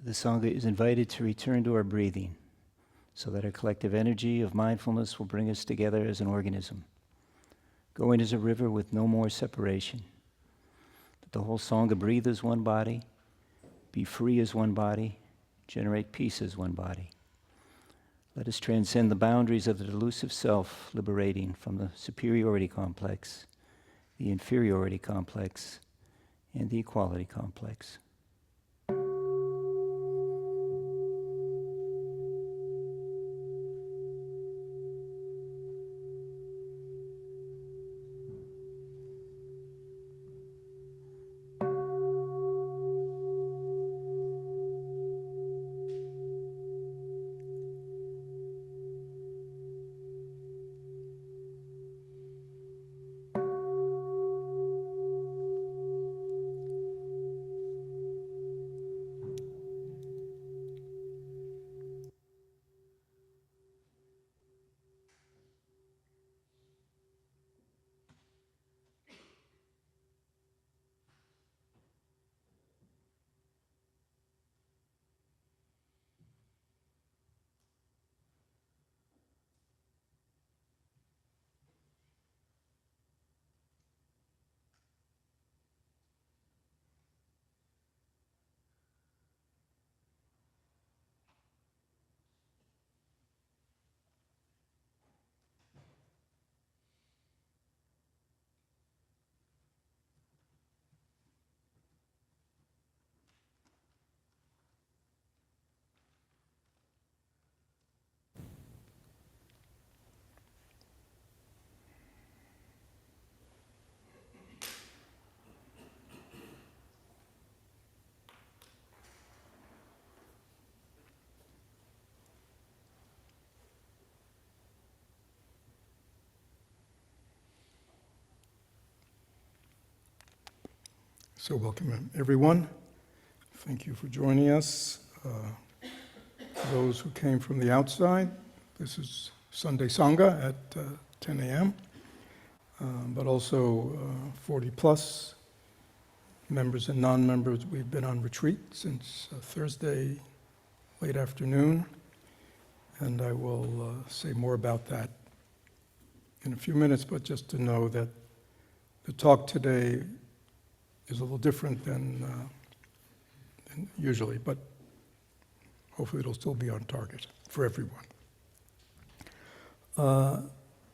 the sangha is invited to return to our breathing so that our collective energy of mindfulness will bring us together as an organism, going as a river with no more separation. That the whole sangha breathe as one body, be free as one body, generate peace as one body. Let us transcend the boundaries of the delusive self, liberating from the superiority complex, the inferiority complex, and the equality complex. So welcome everyone. Thank you for joining us. Those who came from the outside, this is Sunday Sangha at 10 a.m. But also 40 plus members and non-members. We've been on retreat since Thursday late afternoon, and I will say more about that in a few minutes, but just to know that the talk today is a little different than usually, but hopefully it'll still be on target for everyone.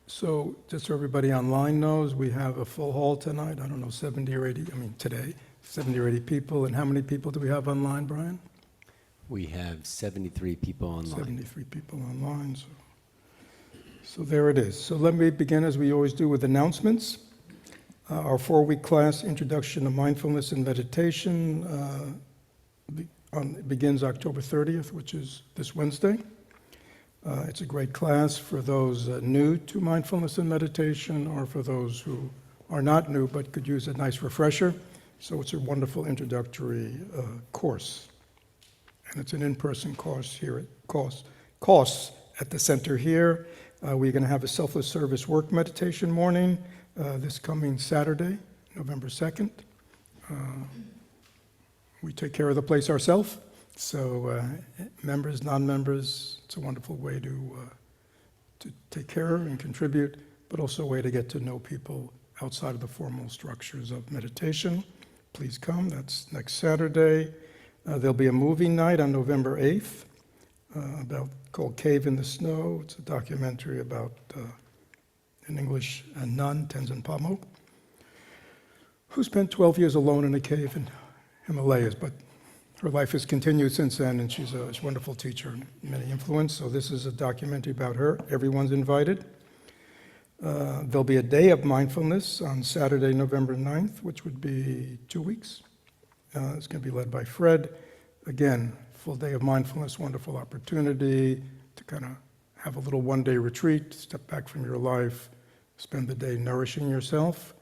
So just so everybody online knows, we have a full hall tonight. I don't know, 70 or 80, today, 70 or 80 people. And how many people do we have online, Brian? We have 73 people online. 73 people online, so there it is. So let me begin, as we always do, with announcements. Our 4-week class, Introduction to Mindfulness and Meditation, begins October 30th, which is this Wednesday. It's a great class for those new to mindfulness and meditation, or for those who are not new but could use a nice refresher. So it's a wonderful introductory course. And it's an in-person course here at the center here. We're going to have a selfless service work meditation morning this coming Saturday, November 2nd. We take care of the place ourselves, so members, non-members, it's a wonderful way to take care and contribute, but also a way to get to know people outside of the formal structures of meditation. Please come. That's next Saturday. There'll be a movie night on November 8th called Cave in the Snow. It's a documentary about an English nun, Tenzin Palmo, who spent 12 years alone in a cave in Himalayas, but her life has continued since then, and she's a wonderful teacher and many influence. So this is a documentary about her. Everyone's invited. There'll be a day of mindfulness on Saturday, November 9th, which would be 2 weeks. It's going to be led by Fred. Again, full day of mindfulness, wonderful opportunity to kind of have a little one-day retreat, step back from your life, spend the day nourishing yourself.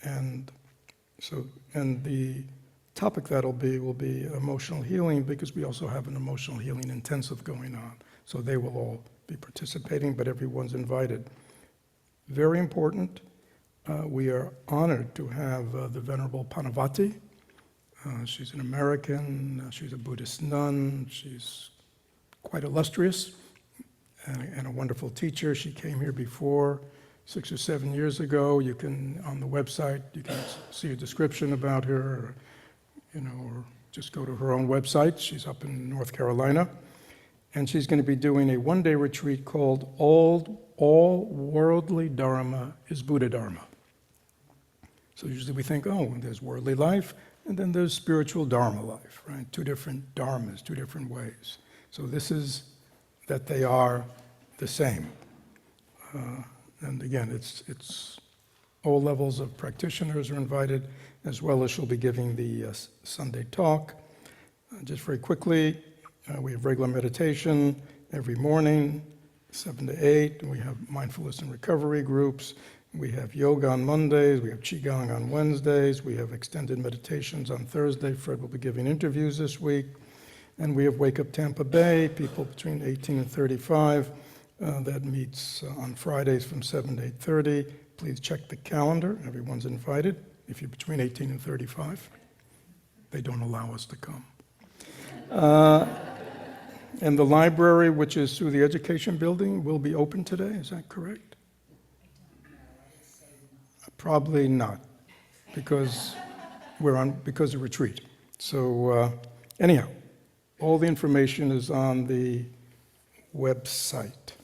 And the topic will be emotional healing, because we also have an emotional healing intensive going on. So they will all be participating, but everyone's invited. Very important, we are honored to have the Venerable Panavati She's an American, she's a Buddhist nun, she's quite illustrious and a wonderful teacher. She came here before 6 or 7 years ago. You can, on the website, you can see a description about her, or just go to her own website. She's up in North Carolina. And she's going to be doing a one-day retreat called All Worldly Dharma is Buddha Dharma. So usually we think, oh, there's worldly life, and then there's spiritual Dharma life, right? Two different Dharmas, two different ways. So this is that they are the same. And again, it's all levels of practitioners are invited, as well as she'll be giving the Sunday talk. Just very quickly, we have regular meditation every morning, 7 to 8. We have mindfulness and recovery groups. We have yoga on Mondays. We have qigong on Wednesdays. We have extended meditations on Thursday. Fred will be giving interviews this week. And we have Wake Up Tampa Bay, people between 18 and 35. That meets on Fridays from 7 to 8:30. Please check the calendar. Everyone's invited. If you're between 18 and 35, they don't allow us to come. And the library, which is through the education building, will be open today. Is that correct? Probably not, because because of retreat. So anyhow, all the information is on the website.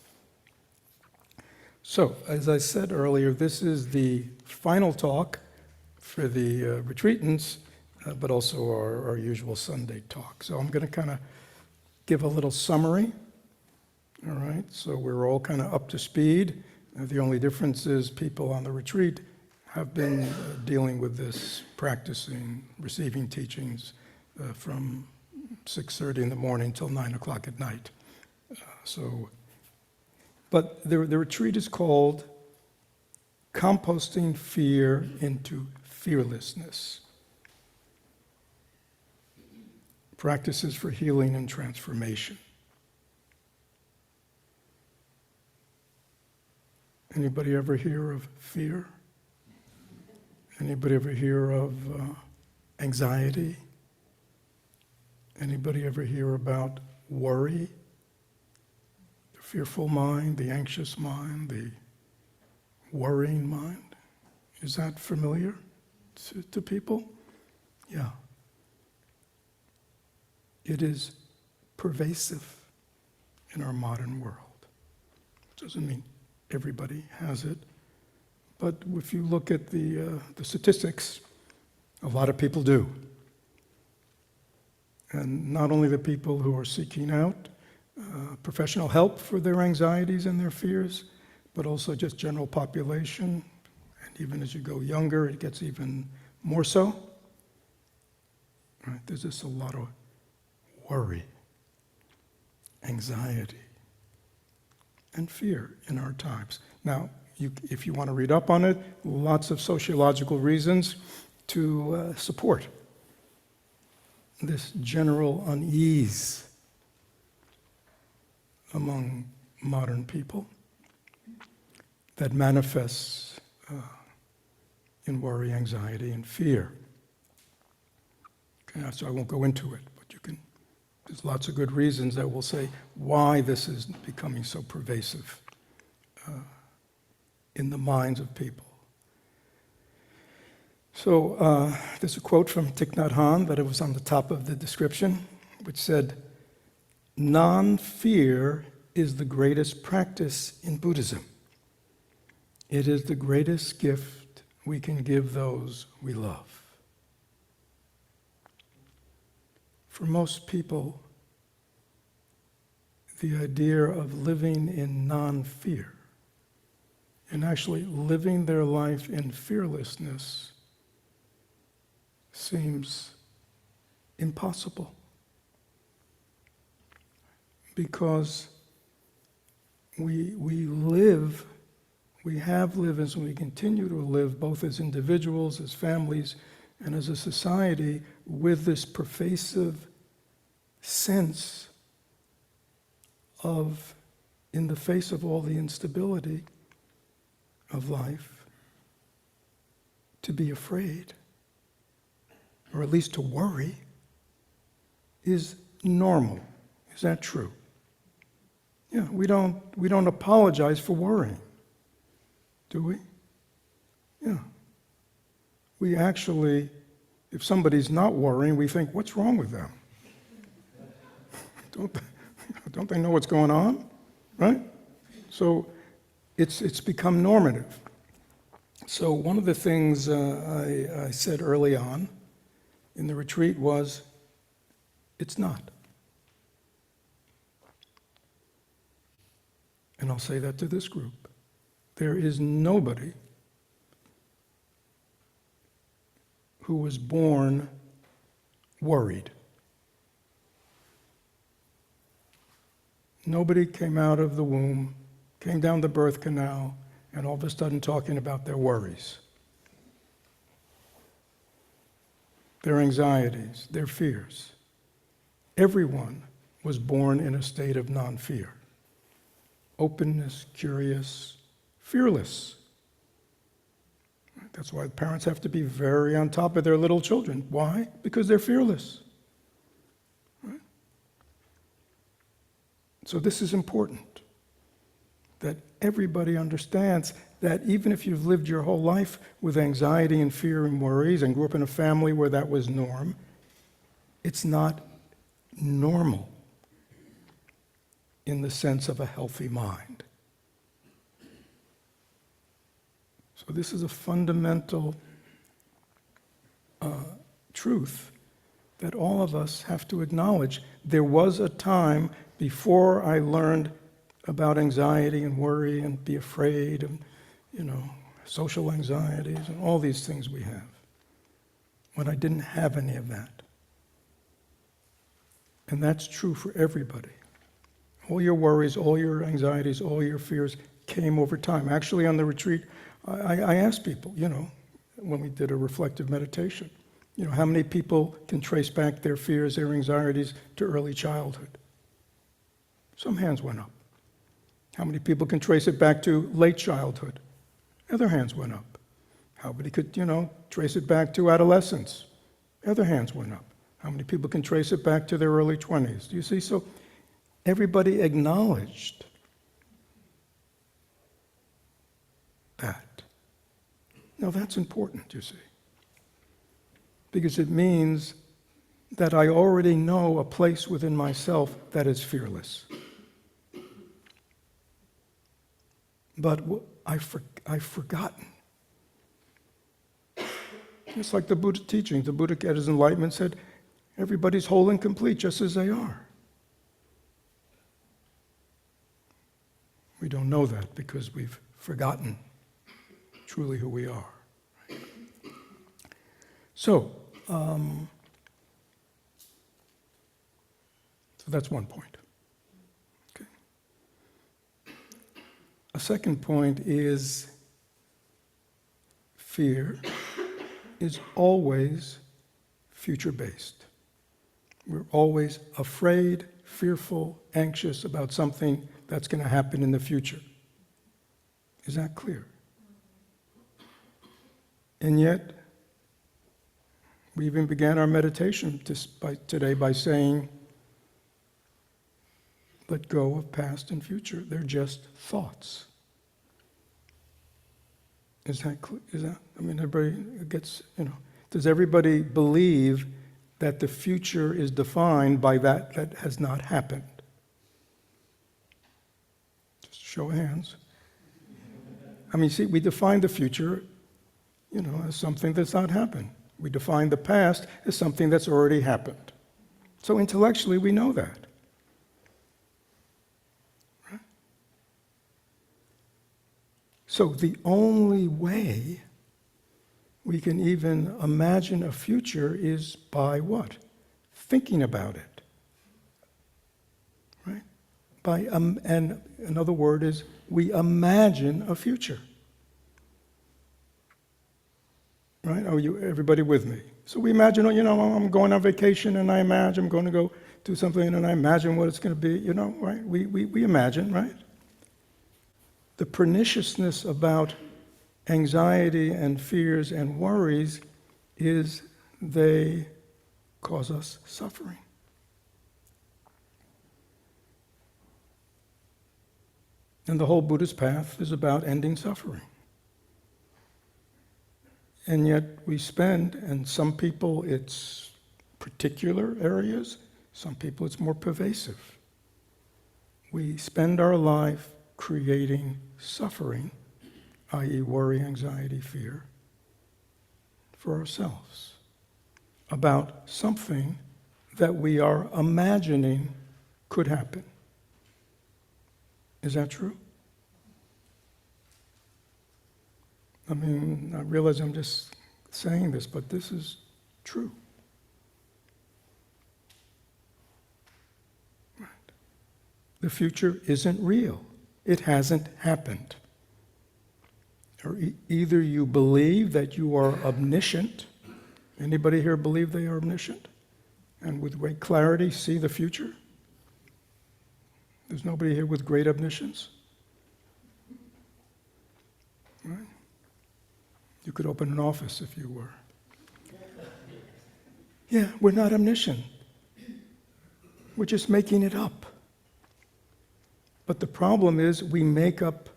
So, as I said earlier, this is the final talk for the retreatants, but also our usual Sunday talk. So I'm going to kind of give a little summary. All right, so we're all kind of up to speed. The only difference is people on the retreat have been dealing with this, practicing, receiving teachings from 6:30 in the morning till 9 o'clock at night. But the retreat is called Composting Fear into Fearlessness. Practices for healing and transformation. Anybody ever hear of fear? Anybody ever hear of anxiety? Anybody ever hear about worry? The fearful mind, the anxious mind, the worrying mind? Is that familiar to people? Yeah. It is pervasive in our modern world. Doesn't mean everybody has it, but if you look at the statistics, a lot of people do. And not only the people who are seeking out professional help for their anxieties and their fears, but also just general population. And even as you go younger, it gets even more so. Right? There's just a lot of worry, anxiety, and fear in our times. Now, if you want to read up on it, lots of sociological reasons to support this general unease among modern people that manifests in worry, anxiety, and fear. Okay, so I won't go into it, but there's lots of good reasons that will say why this is becoming so pervasive in the minds of people. So there's a quote from Thich Nhat Hanh that it was on the top of the description, which said, "Non-fear is the greatest practice in Buddhism. It is the greatest gift we can give those we love." For most people, the idea of living in non-fear and actually living their life in fearlessness seems impossible. Because we have lived, and we continue to live, both as individuals, as families, and as a society, with this pervasive sense of, in the face of all the instability of life, to be afraid, or at least to worry, is normal. Is that true? Yeah, we don't apologize for worrying, do we? Yeah. We actually, if somebody's not worrying, we think, what's wrong with them? Don't they know what's going on? Right? So it's become normative. So one of the things I said early on in the retreat was, it's not. And I'll say that to this group. There is nobody who was born worried. Nobody came out of the womb, came down the birth canal, and all of a sudden talking about their worries, their anxieties, their fears. Everyone was born in a state of non-fear. Openness, curious, fearless. That's why parents have to be very on top of their little children. Why? Because they're fearless. Right? So this is important, that everybody understands that even if you've lived your whole life with anxiety and fear and worries and grew up in a family where that was norm, it's not normal in the sense of a healthy mind. So this is a fundamental truth that all of us have to acknowledge. There was a time before I learned about anxiety and worry and be afraid and, social anxieties and all these things we have, when I didn't have any of that. And that's true for everybody. All your worries, all your anxieties, all your fears came over time. Actually, on the retreat, I asked people, when we did a reflective meditation, how many people can trace back their fears, their anxieties to early childhood? Some hands went up. How many people can trace it back to late childhood? Other hands went up. How many could, trace it back to adolescence? Other hands went up. How many people can trace it back to their early 20s? Do you see? So everybody acknowledged that. Now that's important, you see, because it means that I already know a place within myself that is fearless. But I've forgotten. It's like the Buddha teaching. The Buddha at his enlightenment said, everybody's whole and complete just as they are. We don't know that because we've forgotten truly who we are. So that's one point. Okay. A second point is fear is always future-based. We're always afraid, fearful, anxious about something that's going to happen in the future. Is that clear? And yet, we even began our meditation today by saying, let go of past and future. They're just thoughts. Is that clear? Everybody gets, does everybody believe that the future is defined by that has not happened? Just show of hands. We define the future, as something that's not happened. We define the past as something that's already happened. So intellectually, we know that. Right? So the only way we can even imagine a future is by what? Thinking about it. Right? And another word is we imagine a future. Right? Everybody with me? So we imagine, I'm going on vacation and I imagine I'm going to go do something and I imagine what it's going to be, right? We imagine, right? The perniciousness about anxiety and fears and worries is they cause us suffering. And the whole Buddhist path is about ending suffering. And yet we spend, and some people it's particular areas, some people it's more pervasive. We spend our life creating suffering, i.e. worry, anxiety, fear, for ourselves, about something that we are imagining could happen. Is that true? I mean, I realize I'm just saying this, but this is true. Right. The future isn't real. It hasn't happened. Or either you believe that you are omniscient. Anybody here believe they are omniscient? And with great clarity see the future? There's nobody here with great omniscience? Right? You could open an office if you were. Yeah, we're not omniscient. We're just making it up. But the problem is we make up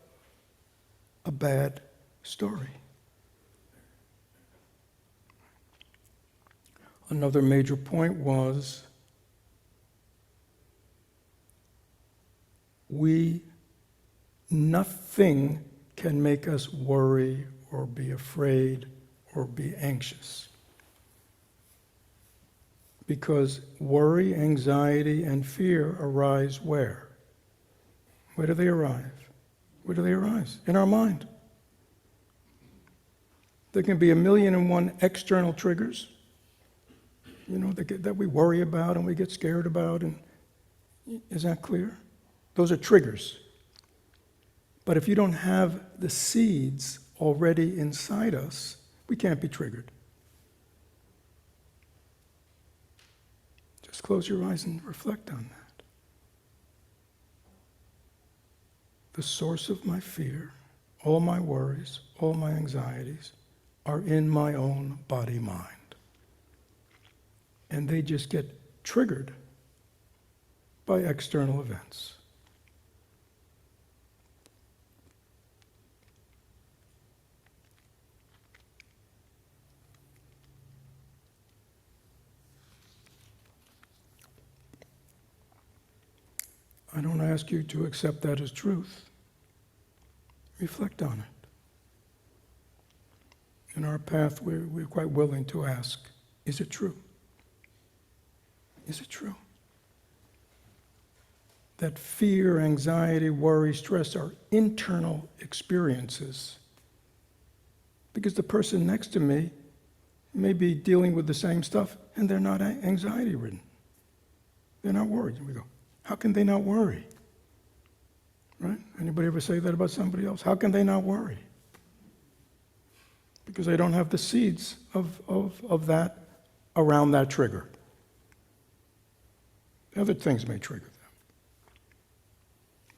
a bad story. Another major point was nothing can make us worry or be afraid or be anxious. Because worry, anxiety, and fear arise where? Where do they arrive? Where do they arise? In our mind. There can be 1,000,001 external triggers, that we worry about and we get scared about. And is that clear? Those are triggers. But if you don't have the seeds already inside us, we can't be triggered. Just close your eyes and reflect on that. The source of my fear, all my worries, all my anxieties are in my own body-mind. And they just get triggered by external events. I don't ask you to accept that as truth. Reflect on it. In our path, we're quite willing to ask, is it true? Is it true? That fear, anxiety, worry, stress are internal experiences. Because the person next to me may be dealing with the same stuff and they're not anxiety-ridden. They're not worried. And we go, how can they not worry? Right? Anybody ever say that about somebody else? How can they not worry? Because they don't have the seeds of that around that trigger. Other things may trigger them.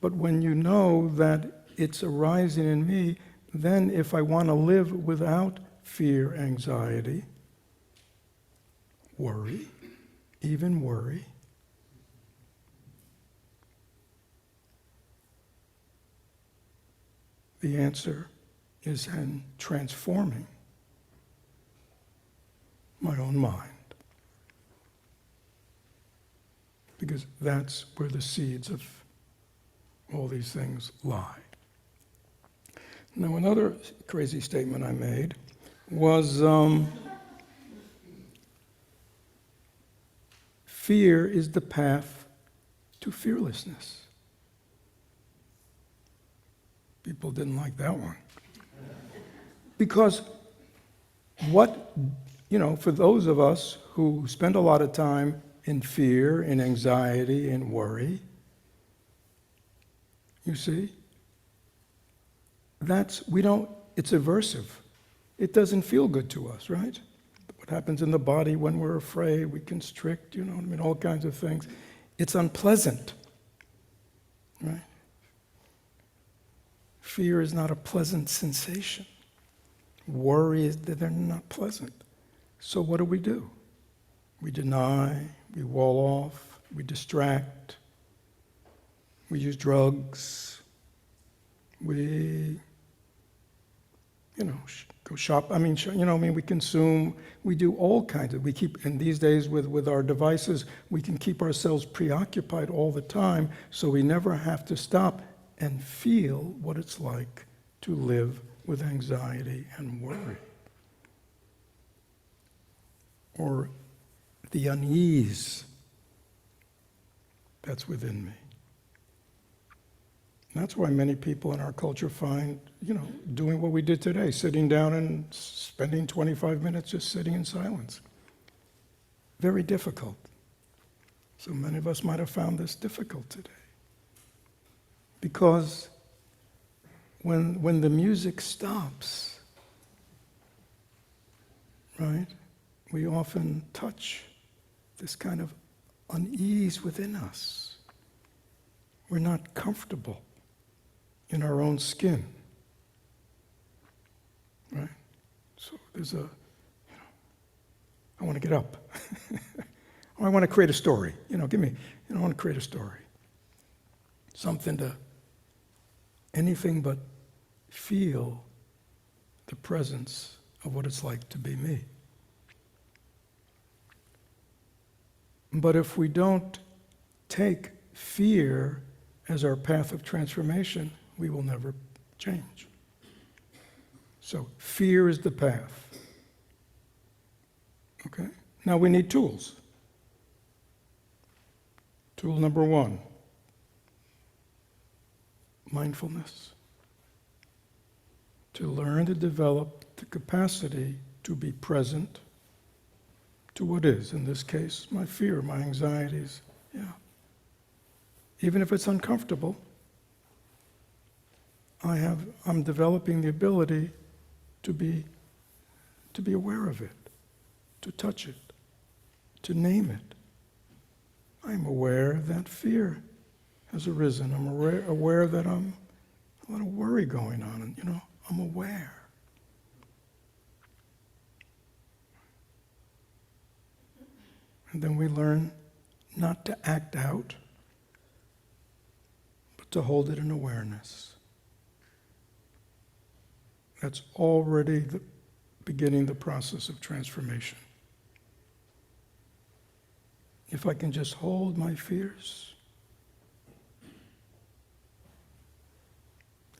But when you know that it's arising in me, then if I want to live without fear, anxiety, worry, even worry, the answer is in transforming my own mind. Because that's where the seeds of all these things lie. Now, another crazy statement I made was fear is the path to fearlessness. People didn't like that one. Because for those of us who spend a lot of time in fear, in anxiety, in worry, you see, it's aversive. It doesn't feel good to us, right? What happens in the body when we're afraid, we constrict, all kinds of things. It's unpleasant, right? Fear is not a pleasant sensation. Worry they're not pleasant. So what do? We deny, we wall off, we distract, we use drugs, we, go shop. We consume, we do all kinds of, and these days with our devices, we can keep ourselves preoccupied all the time, so we never have to stop and feel what it's like to live with anxiety and worry. Or the unease that's within me. And that's why many people in our culture find, doing what we did today, sitting down and spending 25 minutes just sitting in silence, very difficult. So many of us might have found this difficult today. Because when the music stops, right, we often touch this kind of unease within us. We're not comfortable in our own skin, right? So there's I want to get up. Or I want to create a story. I want to create a story. Anything but feel the presence of what it's like to be me. But if we don't take fear as our path of transformation, we will never change. So fear is the path. Okay? Now we need tools. Tool number 1, mindfulness. To learn to develop the capacity to be present to what is, in this case, my fear, my anxieties. Yeah. Even if it's uncomfortable, I'm developing the ability to be aware of it, to touch it, to name it. I'm aware that fear has arisen. I'm aware that a lot of worry going on, and I'm aware. And then we learn not to act out, but to hold it in awareness. That's already beginning the process of transformation. If I can just hold my fears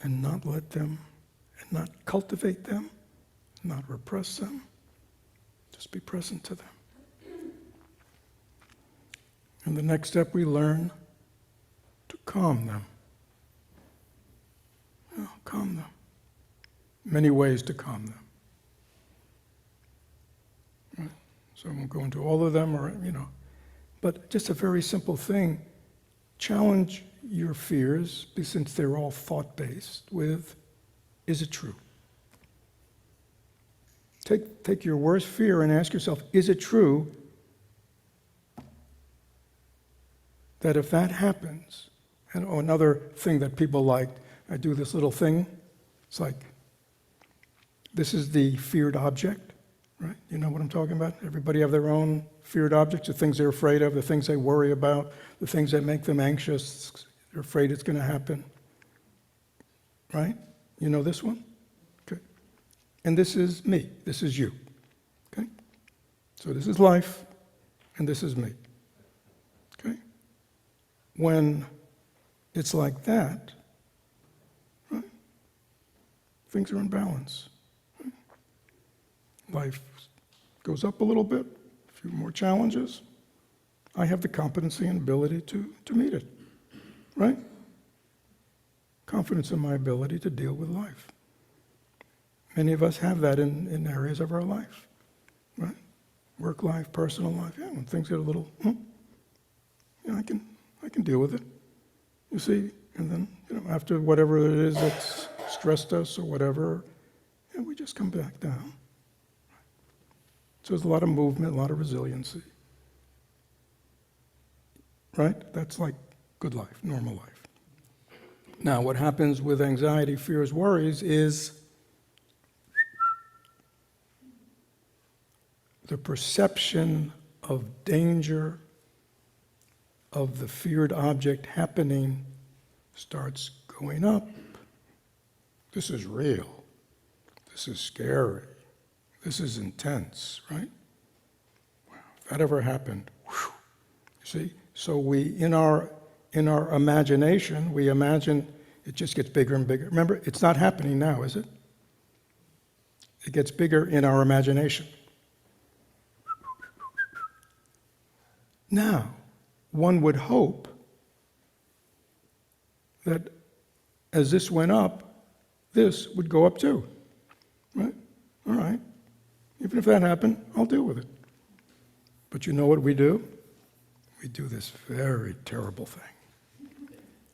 and not let them, and not cultivate them, not repress them, just be present to them. And the next step, we learn to calm them. Calm them. Many ways to calm them. Right? So I won't go into all of them, but just a very simple thing. Challenge your fears, since they're all thought-based, with, is it true? Take your worst fear and ask yourself, is it true that if that happens, and another thing that people like, I do this little thing, it's like, this is the feared object, right? You know what I'm talking about? Everybody have their own feared objects, the things they're afraid of, the things they worry about, the things that make them anxious, they're afraid it's going to happen, right? You know this one? Okay. And this is me, this is you, okay? So this is life, and this is me, okay? When it's like that, right, things are in balance. Right? Life goes up a little bit, a few more challenges. I have the competency and ability to meet it, right? Confidence in my ability to deal with life. Many of us have that in areas of our life, right? Work life, personal life. Yeah, when things get a little, I can deal with it. You see, and then after whatever it is that's stressed us or whatever, we just come back down. So there's a lot of movement, a lot of resiliency. Right? That's like good life, normal life. Now, what happens with anxiety, fears, worries is the perception of danger of the feared object happening starts going up. This is real. This is scary. This is intense, right? Wow, if that ever happened, whew. You see? So we, in our imagination, we imagine it just gets bigger and bigger. Remember, it's not happening now, is it? It gets bigger in our imagination. Now, one would hope that as this went up, this would go up too. Right? All right. Even if that happened, I'll deal with it. But you know what we do? We do this very terrible thing.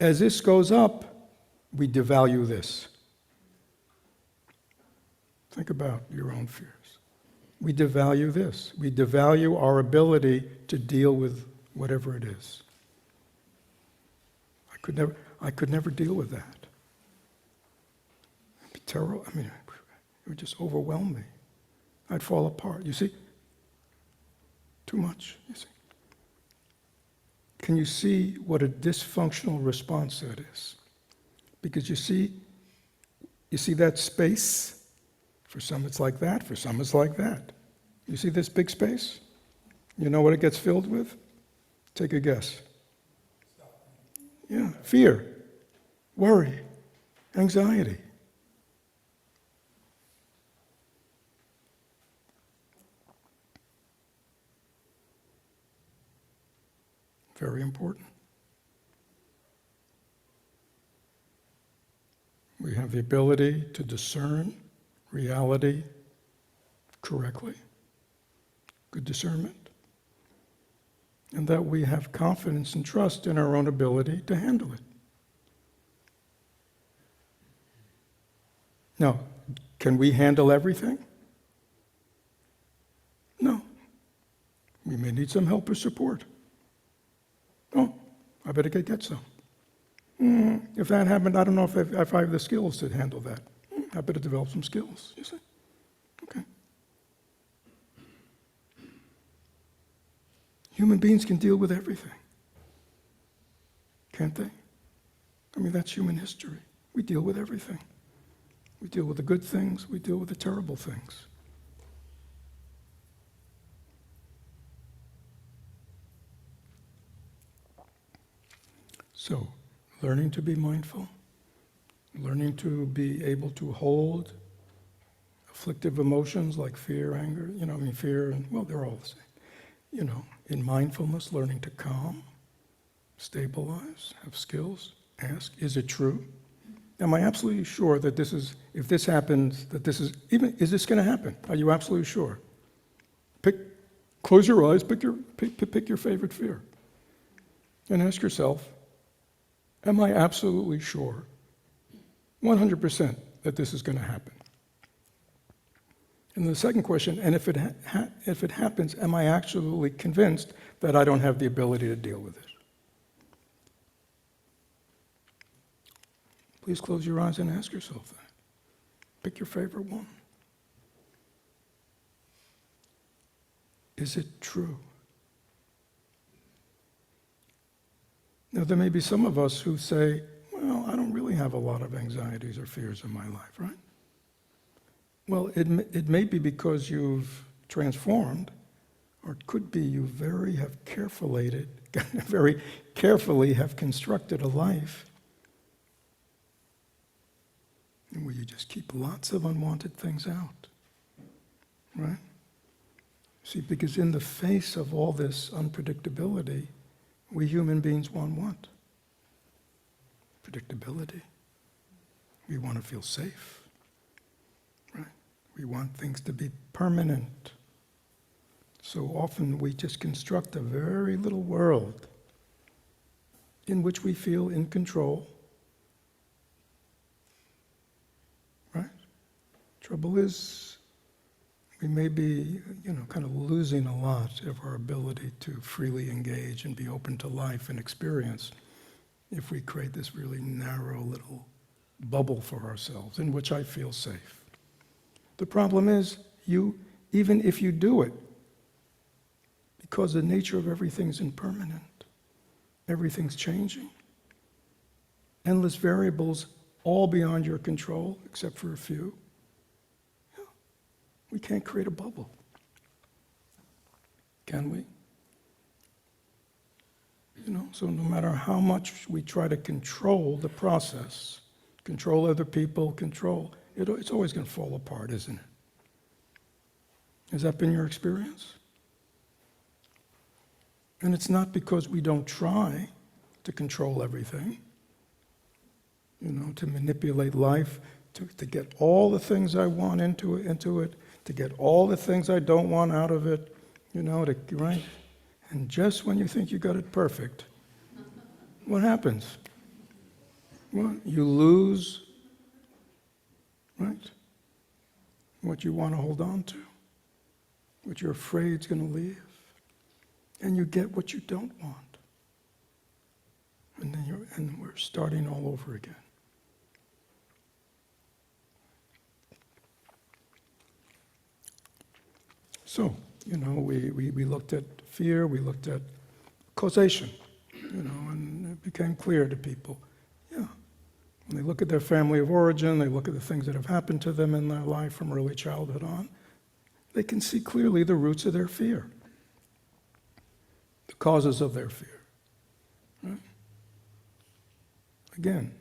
As this goes up, we devalue this. Think about your own fears. We devalue this. We devalue our ability to deal with whatever it is. I could never deal with that. It'd be terrible. I mean, it would just overwhelm me. I'd fall apart. You see? Too much, you see. Can you see what a dysfunctional response that is? Because you see that space? For some it's like that, for some it's like that. You see this big space? You know what it gets filled with? Take a guess. Yeah, fear, worry, anxiety. Very important. We have the ability to discern reality correctly, good discernment, and that we have confidence and trust in our own ability to handle it. Now, can we handle everything? No. We may need some help or support. Oh, I better get some. If that happened, I don't know if I have the skills to handle that. I better develop some skills, you see? Okay. Human beings can deal with everything. Can't they? I mean, that's human history. We deal with everything. We deal with the good things, we deal with the terrible things. So, learning to be mindful, learning to be able to hold afflictive emotions like fear, anger, fear, and, well, they're all the same. In mindfulness, learning to calm, stabilize, have skills, ask, is it true? Am I absolutely sure that if this happens, is this going to happen? Are you absolutely sure? Close your eyes, pick your favorite fear, and ask yourself, am I absolutely sure, 100%, that this is going to happen? And the second question, and if it happens, am I absolutely convinced that I don't have the ability to deal with it? Please close your eyes and ask yourself that. Pick your favorite one. Is it true? Now, there may be some of us who say, well, I don't really have a lot of anxieties or fears in my life, right? Well, it may be because you've transformed, or it could be you very carefully have constructed a life where you just keep lots of unwanted things out, right? See, because in the face of all this unpredictability, we human beings want what? Predictability. We want to feel safe, right? We want things to be permanent. So often we just construct a very little world in which we feel in control, right? Trouble is, we may be, kind of losing a lot of our ability to freely engage and be open to life and experience if we create this really narrow little bubble for ourselves in which I feel safe. The problem is, even if you do it, Because the nature of everything's impermanent. Everything's changing. Endless variables, all beyond your control, except for a few. Yeah. We can't create a bubble. Can we? So no matter how much we try to control the process, control other people, it's always going to fall apart, isn't it? Has that been your experience? And it's not because we don't try to control everything, to manipulate life, to get all the things I want into it, to get all the things I don't want out of it, right? And just when you think you got it perfect, what happens? Well, you lose, right? What you want to hold on to, what you're afraid is going to leave, and you get what you don't want. And we're starting all over again. So, we looked at fear, we looked at causation, and it became clear to people. Yeah, when they look at their family of origin, they look at the things that have happened to them in their life from early childhood on, they can see clearly the roots of their fear, the causes of their fear. Right? Again,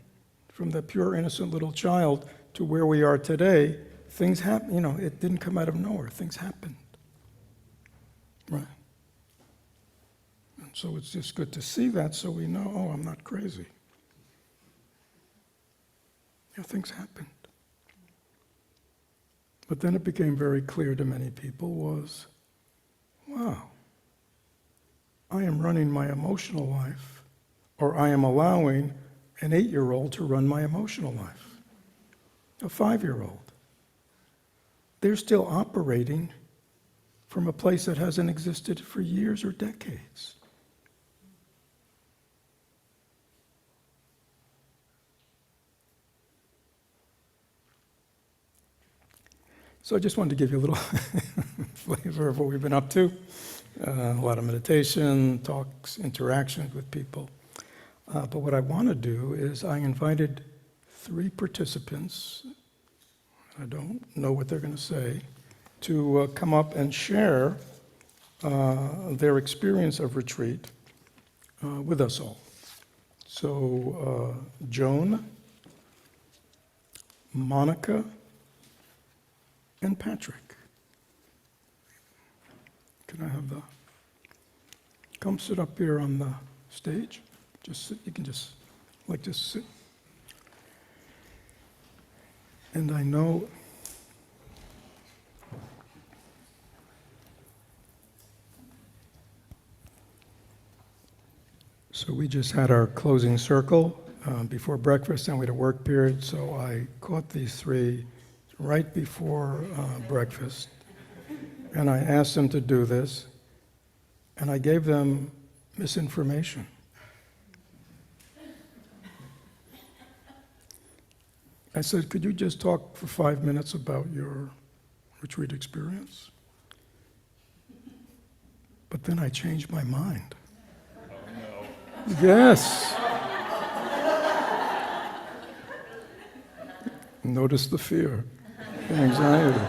from the pure, innocent little child to where we are today, things happen, it didn't come out of nowhere, things happened. Right. And so it's just good to see that so we know, oh, I'm not crazy. Yeah, things happened. But then it became very clear to many people was, wow, I am running my emotional life, or I am allowing an 8-year-old to run my emotional life, a 5-year-old. They're still operating from a place that hasn't existed for years or decades. So I just wanted to give you a little flavor of what we've been up to. A lot of meditation, talks, interactions with people. But what I want to do is I invited 3 participants, I don't know what they're going to say, to come up and share their experience of retreat with us all. So Joan, Monica, and Patrick. Can I have come sit up here on the stage? Just sit, you can just sit. And I know so we just had our closing circle before breakfast, and we had a work period, so I caught these 3 right before breakfast, and I asked them to do this, and I gave them misinformation. I said, could you just talk for 5 minutes about your retreat experience? But then I changed my mind. Yes. Notice the fear and anxiety.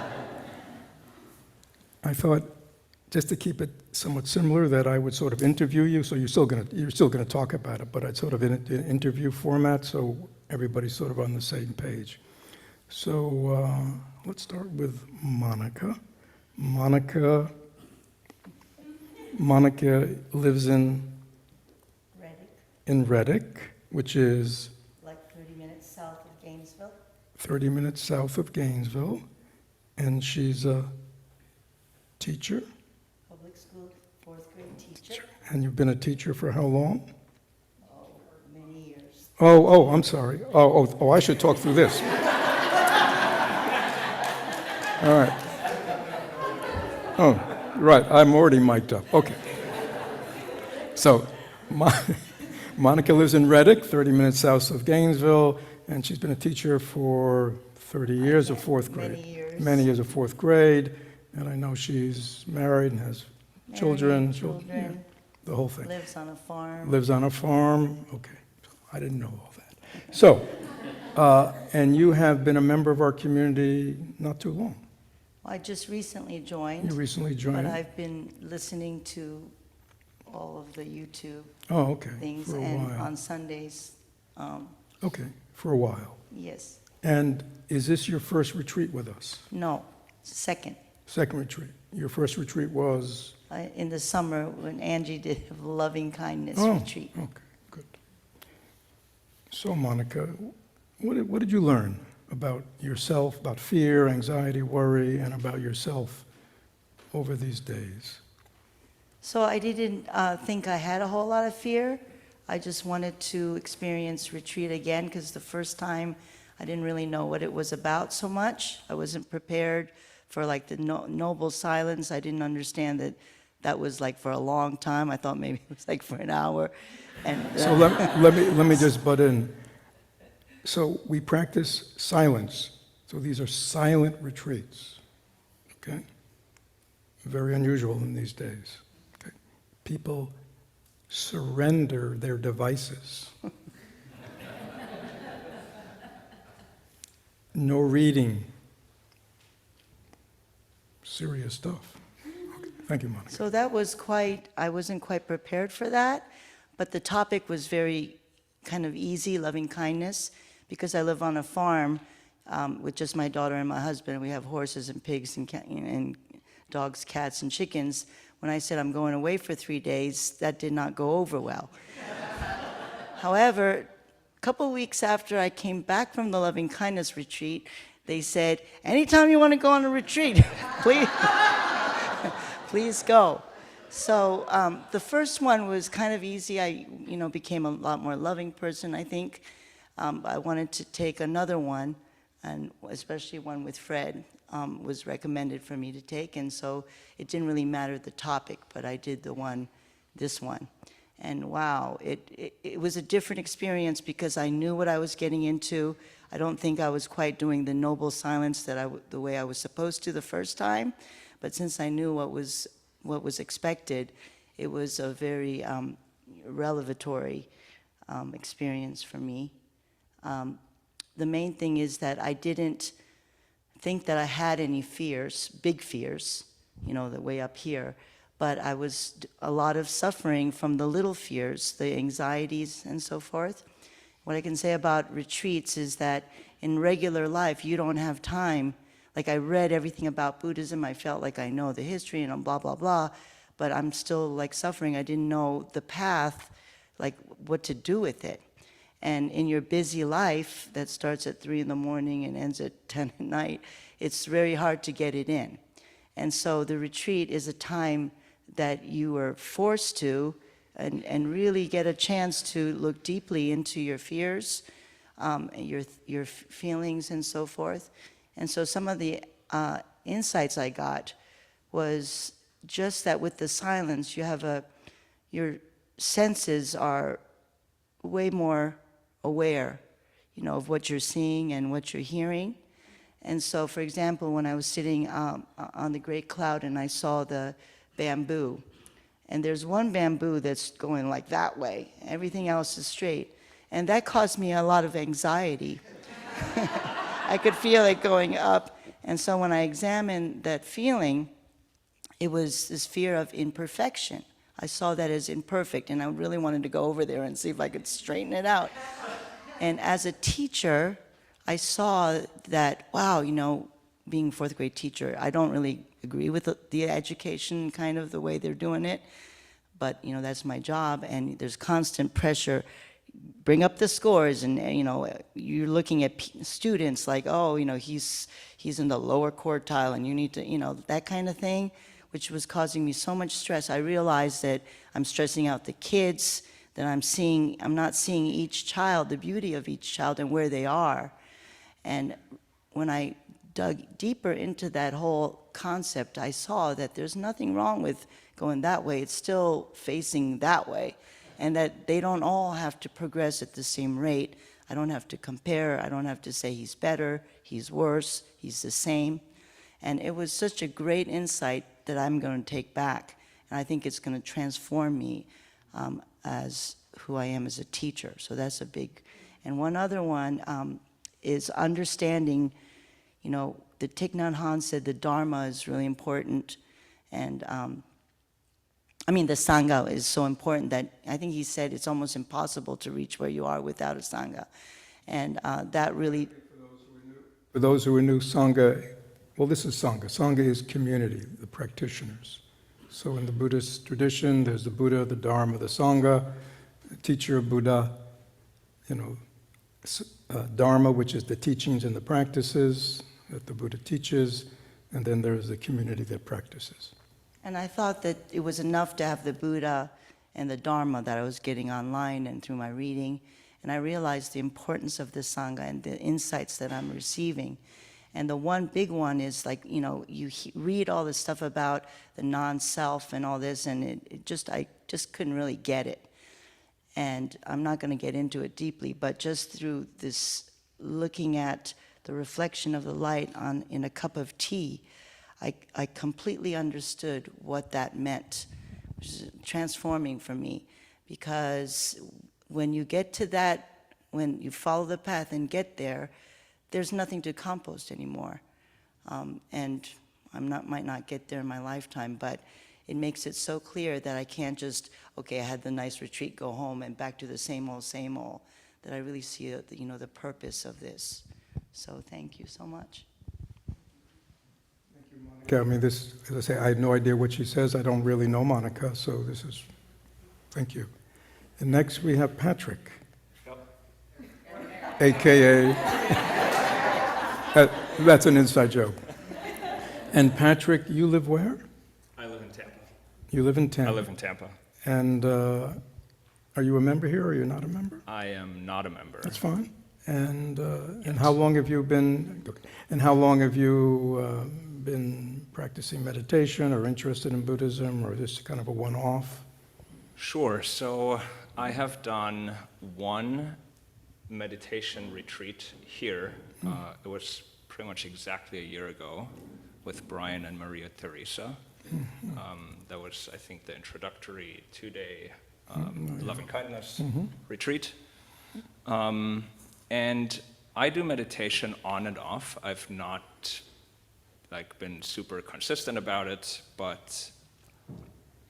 I thought, just to keep it somewhat similar, that I would sort of interview you, so you're still going to talk about it, but I'd sort of in an interview format, so everybody's sort of on the same page. So let's start with Monica. Monica lives in Reddick, which is like 30 minutes south of Gainesville. 30 minutes south of Gainesville, and she's a teacher. Public school 4th grade teacher. And you've been a teacher for how long? Oh, many years. Oh, I'm sorry. Oh, I should talk through this. All right. Oh, right, I'm already mic'd up. Okay. So, Monica lives in Reddick, 30 minutes south of Gainesville, and she's been a teacher for 30 years of 4th grade. Many years. Many years of 4th grade, and I know she's married and has Children, Married, children, children, the whole thing. lives on a farm. Lives on a farm, okay. I didn't know all that. So, and you have been a member of our community not too long. I just recently You joined, recently but joined? I've been listening to all of the YouTube Oh, okay, things, for a and while. on Sundays, Okay, for a while. yes. And is this your first retreat with us? No, second. Second retreat? Your first retreat was? In the summer when Angie did a loving kindness Oh, retreat. okay, good. So, Monica, what did you learn about yourself, about fear, anxiety, worry, and about yourself over these days? So I didn't think I had a whole lot of fear. I just wanted to experience retreat again because the first time I didn't really know what it was about so much. I wasn't prepared for like the noble silence. I didn't understand that that was like for a long time. I thought maybe it was like for an hour. And So let me just butt in. So we practice silence. So these are silent retreats. Okay? Very unusual in these days. Okay? People surrender their devices. No reading. Serious stuff. Okay. Thank you, Monica. so that was I wasn't quite prepared for that, but the topic was very kind of easy, loving kindness, because I live on a farm with just my daughter and my husband. We have horses and pigs and dogs, cats, and chickens. When I said I'm going away for 3 days, that did not go over well. However, a couple weeks after I came back from the loving kindness retreat, they said, anytime you want to go on a retreat, please, please go. So the first one was kind of easy. I, became a lot more loving person, I think. I wanted to take another one, and especially one with Fred was recommended for me to take. And so it didn't really matter the topic, but I did this one. And wow, it was a different experience because I knew what I was getting into. I don't think I was quite doing the noble silence the way I was supposed to the first time. But since I knew what was expected, it was a very revelatory experience for me. The main thing is that I didn't think that I had any fears, big fears, the way up here, but I was a lot of suffering from the little fears, the anxieties and so forth. What I can say about retreats is that in regular life, you don't have time. Like I read everything about Buddhism, I felt like I know the history and blah, blah, blah, but I'm still like suffering. I didn't know the path, like what to do with it. And in your busy life that starts at 3 in the morning and ends at 10 at night, it's very hard to get it in. And so the retreat is a time that you are forced to and really get a chance to look deeply into your fears, your feelings and so forth. And so some of the insights I got was just that with the silence, your senses are way more aware, of what you're seeing and what you're hearing. And so, for example, when I was sitting on the great cloud and I saw the bamboo, and there's one bamboo that's going like that way, everything else is straight, and that caused me a lot of anxiety. I could feel it going up, and so when I examined that feeling, it was this fear of imperfection. I saw that as imperfect, and I really wanted to go over there and see if I could straighten it out. And as a teacher, I saw that, wow, being a fourth grade teacher, I don't really agree with the education, kind of the way they're doing it, but, that's my job, and there's constant pressure. Bring up the scores, and, you're looking at students like, oh, he's in the lower quartile, and you need to, that kind of thing, which was causing me so much stress. I realized that I'm stressing out the kids, that I'm not seeing each child, the beauty of each child and where they are. And when I dug deeper into that whole concept, I saw that there's nothing wrong with going that way. It's still facing that way. And that they don't all have to progress at the same rate. I don't have to compare. I don't have to say he's better, he's worse, he's the same. And it was such a great insight that I'm going to take back And I think it's going to transform me as who I am as a teacher. So that's a big. And one other one is understanding, you know, the Thich Nhat Hanh said the Dharma is really important. And I mean, the sangha is so important that I think he said it's almost impossible to reach where you are without a sangha. And that really. For those who are new, Sangha, well, this is Sangha. Sangha is community, the practitioners. So in the Buddhist tradition, there's the Buddha, the Dharma, the Sangha, the teacher of Buddha, you know, Dharma, which is the teachings and the practices that the Buddha teaches, and then there's the community that practices. And I thought that it was enough to have the Buddha and the Dharma that I was getting online and through my reading. And I realized the importance of the Sangha and the insights that I'm receiving. And the one big one is like, you know, you read all this stuff about the non-self and all this, and I just couldn't really get it. And I'm not going to get into it deeply, but just through this looking at the reflection of the light in a cup of tea, I completely understood what that meant, which is transforming for me. Because when you get to that, when you follow the path and get there, there's nothing to compost anymore. And might not get there in my lifetime, but it makes it so clear that I can't just, okay, I had the nice retreat, go home, and back to the same old, that I really see, you know, the purpose of this. So thank you so much. Okay, I mean, this, as I say, I have no idea what she says. I don't really know Monica, so this is, thank you. And next we have Patrick, AKA, that's an inside joke. And Patrick, you live where? I live in Tampa. You live in Tampa. I live in Tampa. And are you a member here or you're not a member? I am not a member. That's fine. And how long have you been? And how long have you been practicing meditation or interested in Buddhism, or just kind of a one-off? Sure. So I have done one meditation retreat here. It was pretty much exactly a year ago with Brian and Maria Teresa. That was, I think, the introductory 2-day loving kindness retreat. And I do meditation on and off. I've not been super consistent about it, but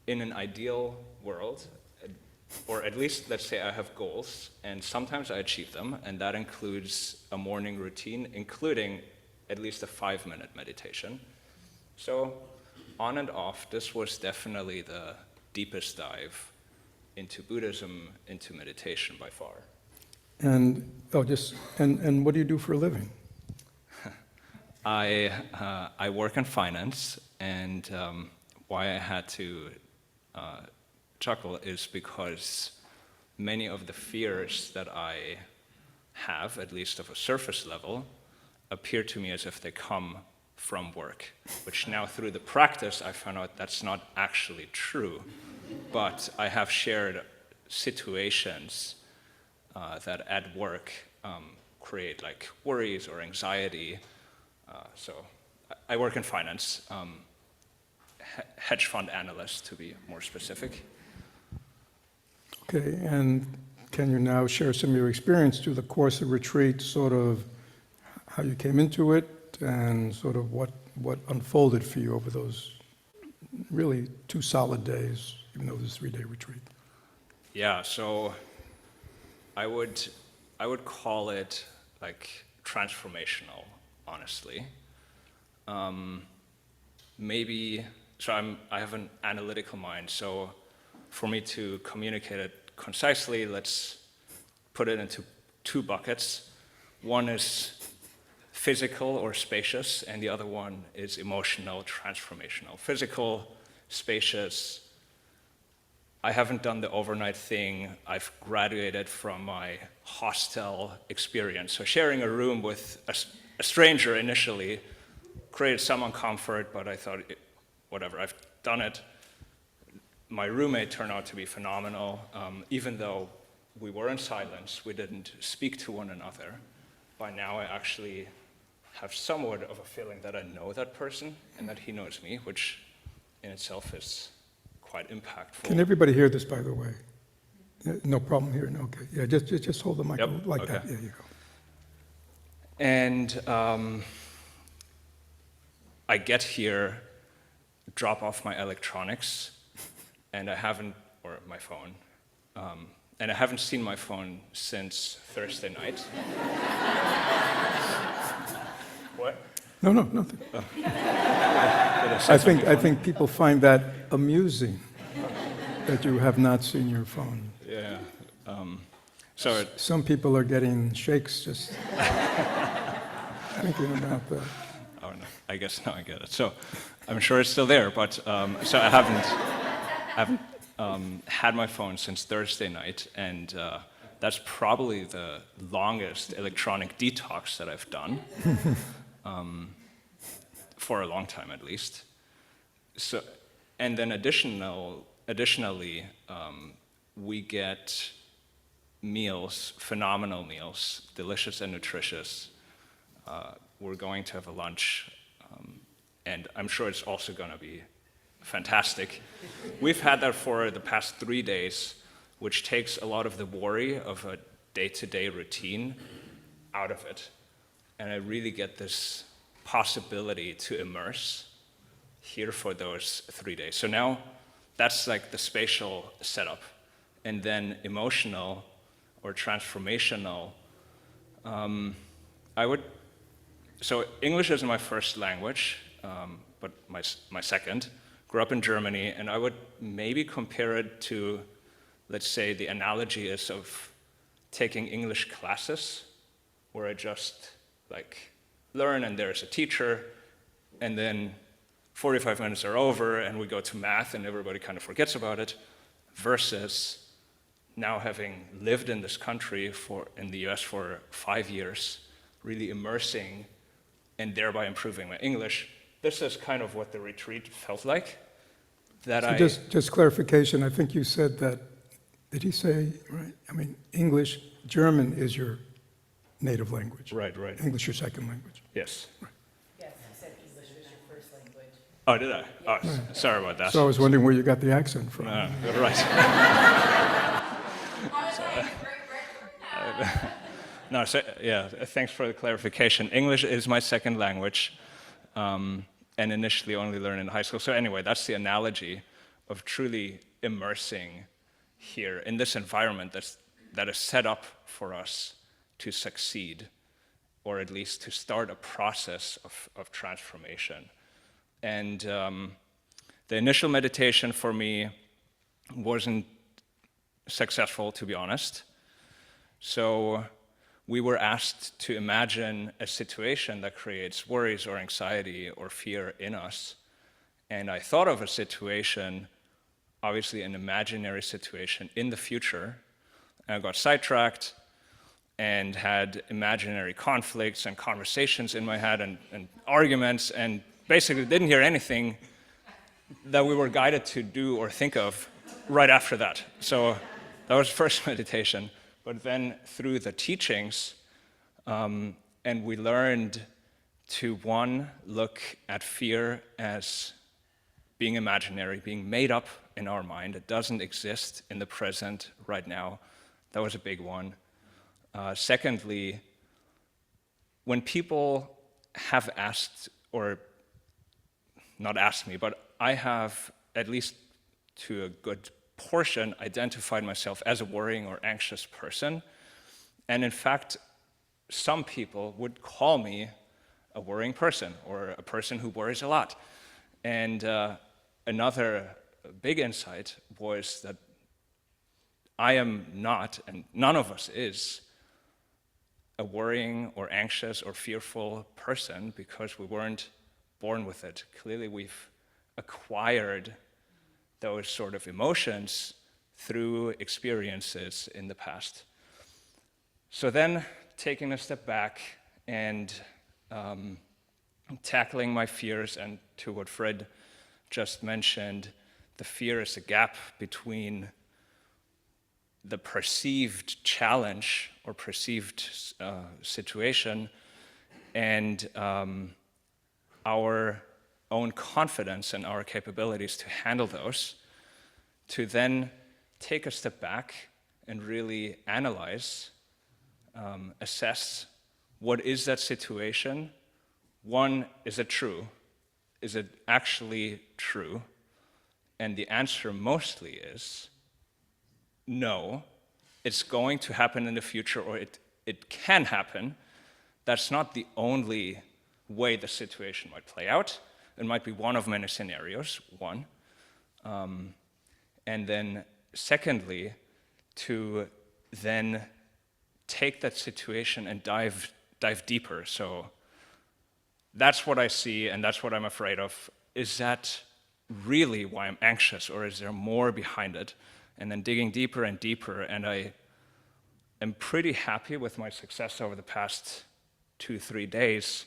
in an ideal world, or at least let's say I have goals, and sometimes I achieve them, and that includes a morning routine, including at least a 5-minute meditation. So on and off, this was definitely the deepest dive into Buddhism, into meditation by far. And and what do you do for a living? I work in finance, and why I had to chuckle is because many of the fears that I have, at least of a surface level, appear to me as if they come from work, which now through the practice I found out that's not actually true. But I have shared situations that at work create worries or anxiety. So I work in finance, hedge fund analyst to be more specific. Okay, and can you now share some of your experience through the course of retreat, sort of how you came into it, and sort of what unfolded for you over those really 2 solid days, even though it was a 3-day retreat? Yeah, so I would call it transformational, honestly. Maybe, so I have an analytical mind, so for me to communicate it concisely, let's put it into 2 buckets. One is physical or spacious, and the other one is emotional, transformational. Physical, spacious. I haven't done the overnight thing. I've graduated from my hostel experience. So sharing a room with a stranger initially created some uncomfort, but I thought, whatever, I've done it. My roommate turned out to be phenomenal. Even though we were in silence, we didn't speak to one another. By now I actually have somewhat of a feeling that I know that person and that he knows me, which in itself is quite impactful. Can everybody hear this, by the way? No problem here. No, okay. Yeah, just hold the mic Yep, like okay. that. There you go. And I get here, drop off my electronics, and I haven't, or my phone, and I haven't seen my phone since Thursday night. What? No, nothing. Did I say I something think people find that amusing that you have not seen your phone. funny? Yeah. So Some people are getting shakes just thinking about that. oh no, I guess now I get it. So I'm sure it's still there, but so I haven't had my phone since Thursday night, and that's probably the longest electronic detox that I've done for a long time, at least. So, and then additionally, we get meals, phenomenal meals, delicious and nutritious. We're going to have a lunch, and I'm sure it's also going to be fantastic. We've had that for the past 3 days, which takes a lot of the worry of a day-to-day routine out of it. And I really get this possibility to immerse here for those 3 days. So now that's like the spatial setup. And then emotional or transformational, so English isn't my first language, but my second. Grew up in Germany, and I would maybe compare it to, let's say, the analogy is of taking English classes, where I just like learn and there's a teacher, and then 45 minutes are over and we go to math and everybody kind of forgets about it, versus now having lived in this country in the US for 5 years, really immersing and thereby improving my English. This is kind of what the retreat felt like. Just clarification, I think you said that, did he say, right? I mean, English, German is your native language. Right. English your second language. Yes. Yes, you said English was your first language. Oh, did I? Oh, sorry about that. So I was wondering where you got the accent from. Right. No, so, yeah, thanks for the clarification. English is my second language, and initially only learned in high school. So anyway, that's the analogy of truly immersing here in this environment that is set up for us to succeed, or at least to start a process of transformation. And the initial meditation for me wasn't successful, to be honest. So we were asked to imagine a situation that creates worries or anxiety or fear in us. And I thought of a situation, obviously an imaginary situation in the future, and I got sidetracked and had imaginary conflicts and conversations in my head and arguments, and basically didn't hear anything that we were guided to do or think of right after that. So that was first meditation. But then through the teachings, and we learned to, one, look at fear as being imaginary, being made up in our mind. It doesn't exist in the present right now. That was a big one. Secondly, when people have asked, or not asked me, but I have, at least to a good portion, identified myself as a worrying or anxious person. And in fact, some people would call me a worrying person or a person who worries a lot. And another big insight was that I am not, and none of us is, a worrying or anxious or fearful person because we weren't born with it. Clearly, we've acquired those sort of emotions through experiences in the past. So then, taking a step back and tackling my fears, and to what Fred just mentioned, the fear is a gap between the perceived challenge or perceived situation and our own confidence and our capabilities to handle those. to then take a step back and really analyze, assess what is that situation. One, is it true? Is it actually true? And the answer mostly is no. It's going to happen in the future, or it can happen. That's not the only way the situation might play out. It might be one of many scenarios, one. And then secondly, to then take that situation and dive deeper. So that's what I see, and that's what I'm afraid of. Is that really why I'm anxious, or is there more behind it? And then digging deeper and deeper, and I am pretty happy with my success over the past 2-3 days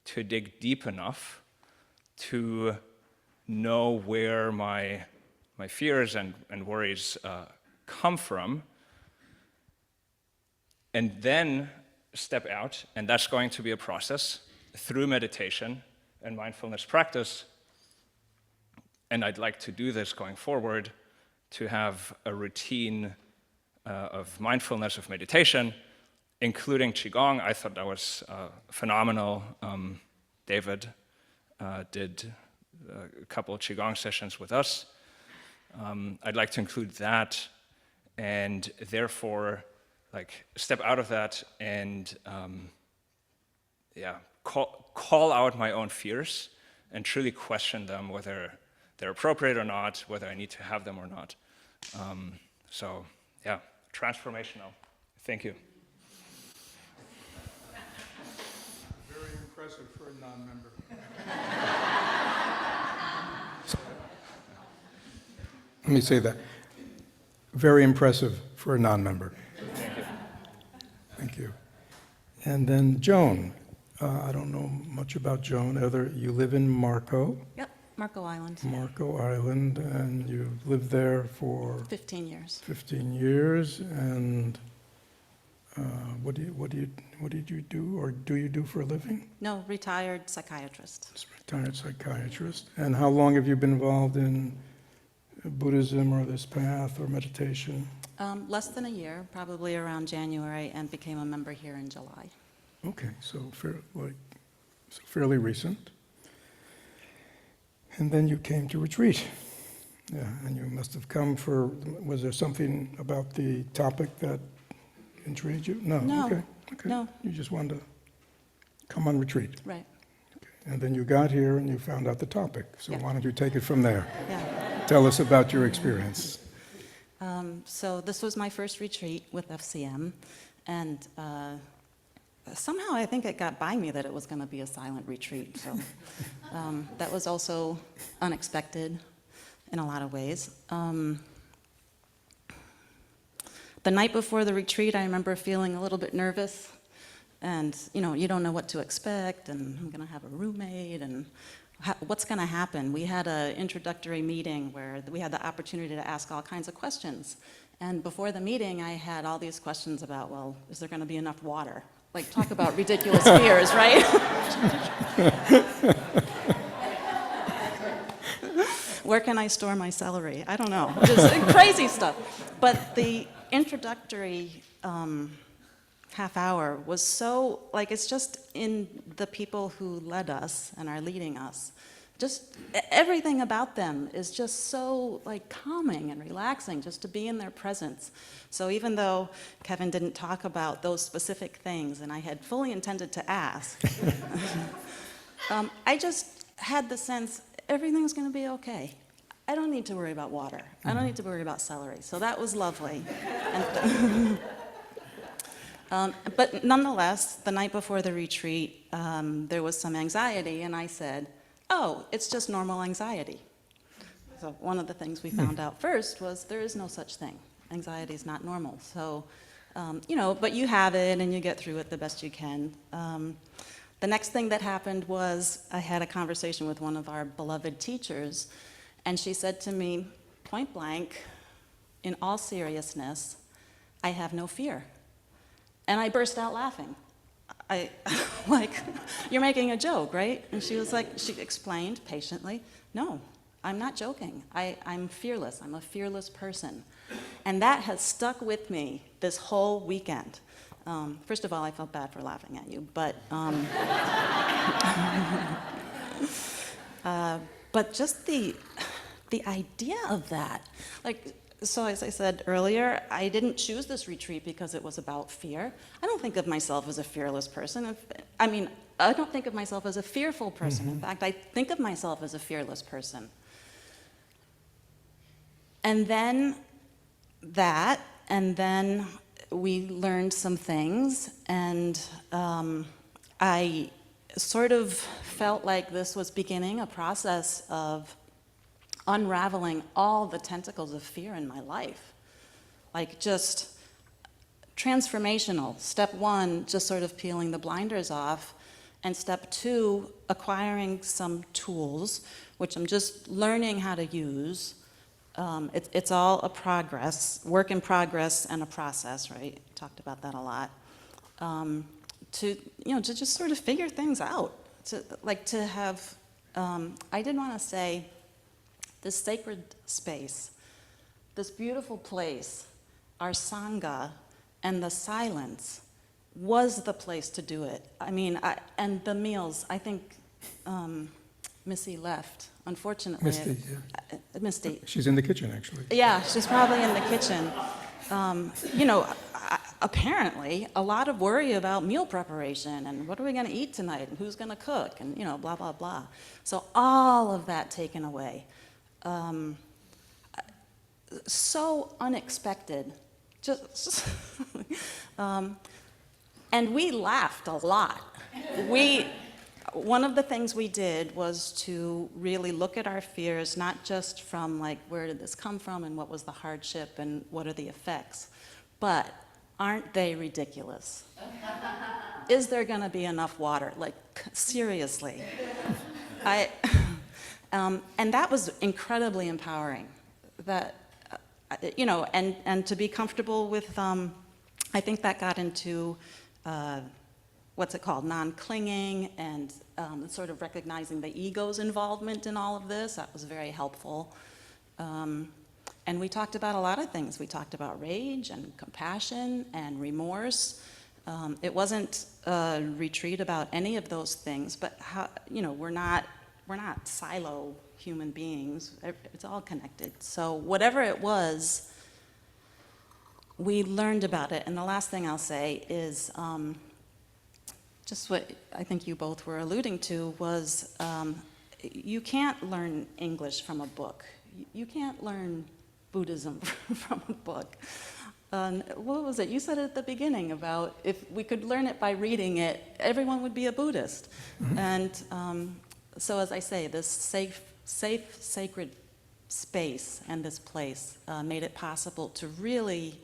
to dig deep enough to know where my fears and worries come from, and then step out, and that's going to be a process through meditation and mindfulness practice. And I'd like to do this going forward, to have a routine of mindfulness, of meditation, including Qigong. I thought that was phenomenal. David did a couple of Qigong sessions with us. I'd like to include that, and therefore, step out of that and call out my own fears and truly question them, whether they're appropriate or not, whether I need to have them or not. So, yeah, transformational. Thank you. Very impressive for a non-member. Let me say that. Very impressive for a non-member. Thank you. And then Joan. I don't know much about Joan. You live in Marco. Yep, Marco Island. Marco Island, and you've lived there for 15 years. 15 years. And what did you do, or do you do for a living? No, retired psychiatrist. Retired psychiatrist. And how long have you been involved in Buddhism or this path or meditation? Less than a year, probably around January, and became a member here in July. Okay, so fairly recent. And then you came to retreat. Yeah, and you must have come was there something about the topic that intrigued you? No. No. Okay. No. You just wanted to come on retreat. Right. Okay. And then you got here and you found out the topic. So Yeah. why don't you take it from there? Yeah. Tell us about your experience. So this was my first retreat with FCM, and somehow I think it got by me that it was going to be a silent retreat. So that was also unexpected in a lot of ways. The night before the retreat, I remember feeling a little bit nervous, and you don't know what to expect, and I'm going to have a roommate, and what's going to happen? We had an introductory meeting where we had the opportunity to ask all kinds of questions. And before the meeting, I had all these questions about, well, is there going to be enough water? Like, talk about ridiculous fears, right? Where can I store my celery? I don't know. Just crazy stuff. But the introductory half hour was so, it's just in the people who led us and are leading us. Just everything about them is just so calming and relaxing, just to be in their presence. So even though Kevin didn't talk about those specific things, and I had fully intended to ask, I just had the sense everything's going to be okay. I don't need to worry about water. I don't need to worry about celery. So that was lovely. But nonetheless, the night before the retreat, there was some anxiety, and I said, oh, it's just normal anxiety. So one of the things we found out first was there is no such thing. Anxiety is not normal. So, but you have it, and you get through it the best you can. The next thing that happened was I had a conversation with one of our beloved teachers, and she said to me, point blank, in all seriousness, I have no fear. And I burst out laughing. You're making a joke, right? And she was she explained patiently, no, I'm not joking. I'm fearless. I'm a fearless person. And that has stuck with me this whole weekend. First of all, I felt bad for laughing at you, but but just the idea of that, like, so as I said earlier, I didn't choose this retreat because it was about fear. I don't think of myself as a fearless person. I don't think of myself as a fearful person. In fact, I think of myself as a fearless person. And then that, and then we learned some things, and I sort of felt like this was beginning a process of unraveling all the tentacles of fear in my life. Like, just transformational. Step one, just sort of peeling the blinders off, and step two, acquiring some tools, which I'm just learning how to use. It's all a work in progress and a process, right? Talked about that a lot. To just sort of figure things out. To have, I did want to say, this sacred space, this beautiful place, our sangha, and the silence was the place to do it. I mean, and the meals, I think Missy left, unfortunately. Misty, yeah. Misty. She's in the kitchen, actually. Yeah, she's probably in the kitchen. Apparently, a lot of worry about meal preparation and what are we going to eat tonight and who's going to cook and, blah, blah, blah. So all of that taken away. So unexpected. And we laughed a lot. One of the things we did was to really look at our fears, not just from like, where did this come from and what was the hardship and what are the effects, but aren't they ridiculous? Is there going to be enough water? Like, seriously. And that was incredibly empowering. That, and to be comfortable with, I think that got into, what's it called, non-clinging, and sort of recognizing the ego's involvement in all of this. That was very helpful. And we talked about a lot of things. We talked about rage and compassion and remorse. It wasn't a retreat about any of those things, but how, we're not silo human beings. It's all connected. So whatever it was, we learned about it. And the last thing I'll say is just what I think you both were alluding to was you can't learn English from a book. You can't learn Buddhism from a book. What was it? You said it at the beginning about if we could learn it by reading it, everyone would be a Buddhist. Mm-hmm. And so as I say, this safe, sacred space and this place made it possible to really,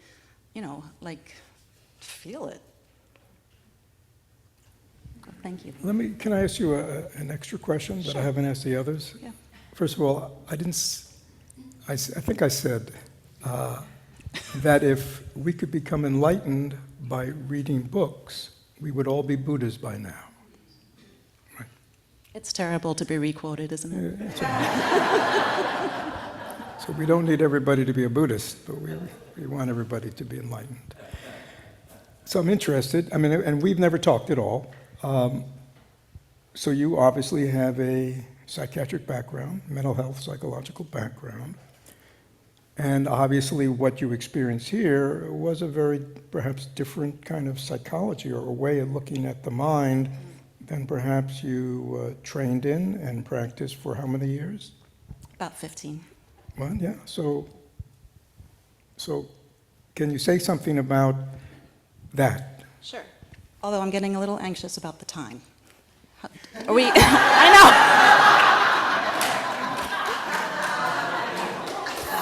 feel it. Thank you. Can I ask you an extra question that I haven't asked the others? Yeah. First of all, I think I said that if we could become enlightened by reading books, we would all be Buddhas by now. Right. It's terrible to be requoted, isn't it? It's all right. So we don't need everybody to be a Buddhist, but we want everybody to be enlightened. So I'm interested, and we've never talked at all. So you obviously have a psychiatric background, mental health, psychological background. And obviously what you experienced here was a very perhaps different kind of psychology or a way of looking at the mind than perhaps you trained in and practiced for how many years? About 15. Well, yeah. So can you say something about that? Sure. Although I'm getting a little anxious about the time. Are we? I know.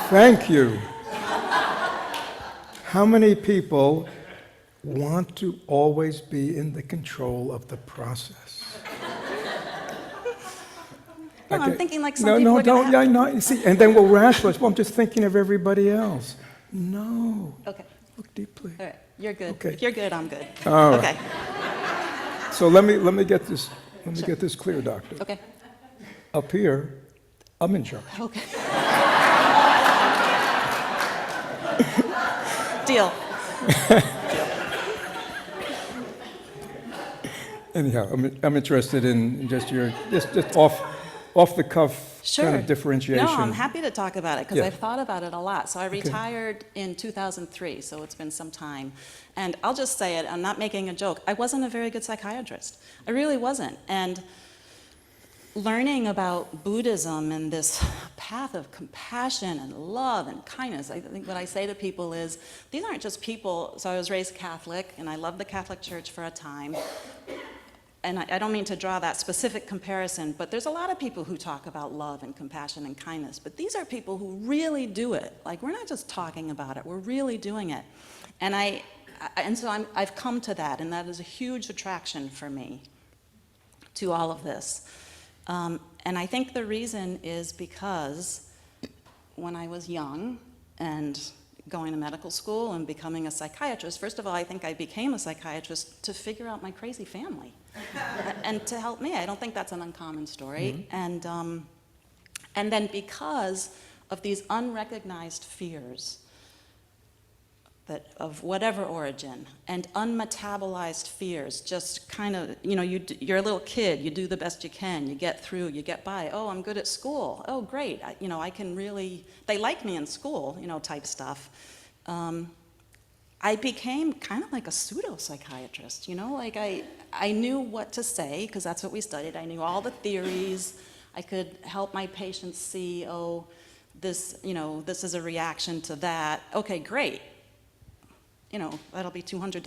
Thank you. How many people want to always be in the control of the process? No, I'm thinking like some no, people no, are gonna don't. have... Yeah, no. You see, and then we'll rationalize. Well, I'm just thinking of everybody else. No. Okay. Look deeply. All right. You're good. Okay. If you're good, I'm good. All right. Okay. So let me get this. Let me get this clear, doctor. Okay. Up here, I'm in charge. Okay. Deal. Anyhow, I'm interested in just your just off the cuff Sure. kind of differentiation. No, I'm happy to talk about it because Yeah. I've thought about it a lot. So I retired in 2003, so it's been some time. And I'll just say it, I'm not making a joke. I wasn't a very good psychiatrist. I really wasn't. And learning about Buddhism and this path of compassion and love and kindness, I think what I say to people is, these aren't just people. So I was raised Catholic, and I loved the Catholic Church for a time. And I don't mean to draw that specific comparison, but there's a lot of people who talk about love and compassion and kindness, but these are people who really do it. Like, we're not just talking about it, we're really doing it. And I've come to that, and that is a huge attraction for me to all of this. And I think the reason is because when I was young and going to medical school and becoming a psychiatrist, first of all, I think I became a psychiatrist to figure out my crazy family and to help me. I don't think that's an uncommon story. Mm-hmm. And then because of these unrecognized fears that of whatever origin, and unmetabolized fears, just kind of, you're a little kid, you do the best you can, you get through, you get by. Oh, I'm good at school. Oh, great. I can really, they like me in school, type stuff. I became kind of like a pseudo-psychiatrist, like I knew what to say, because that's what we studied. I knew all the theories. I could help my patients see, oh, this is a reaction to that. Okay, great. That'll be $200.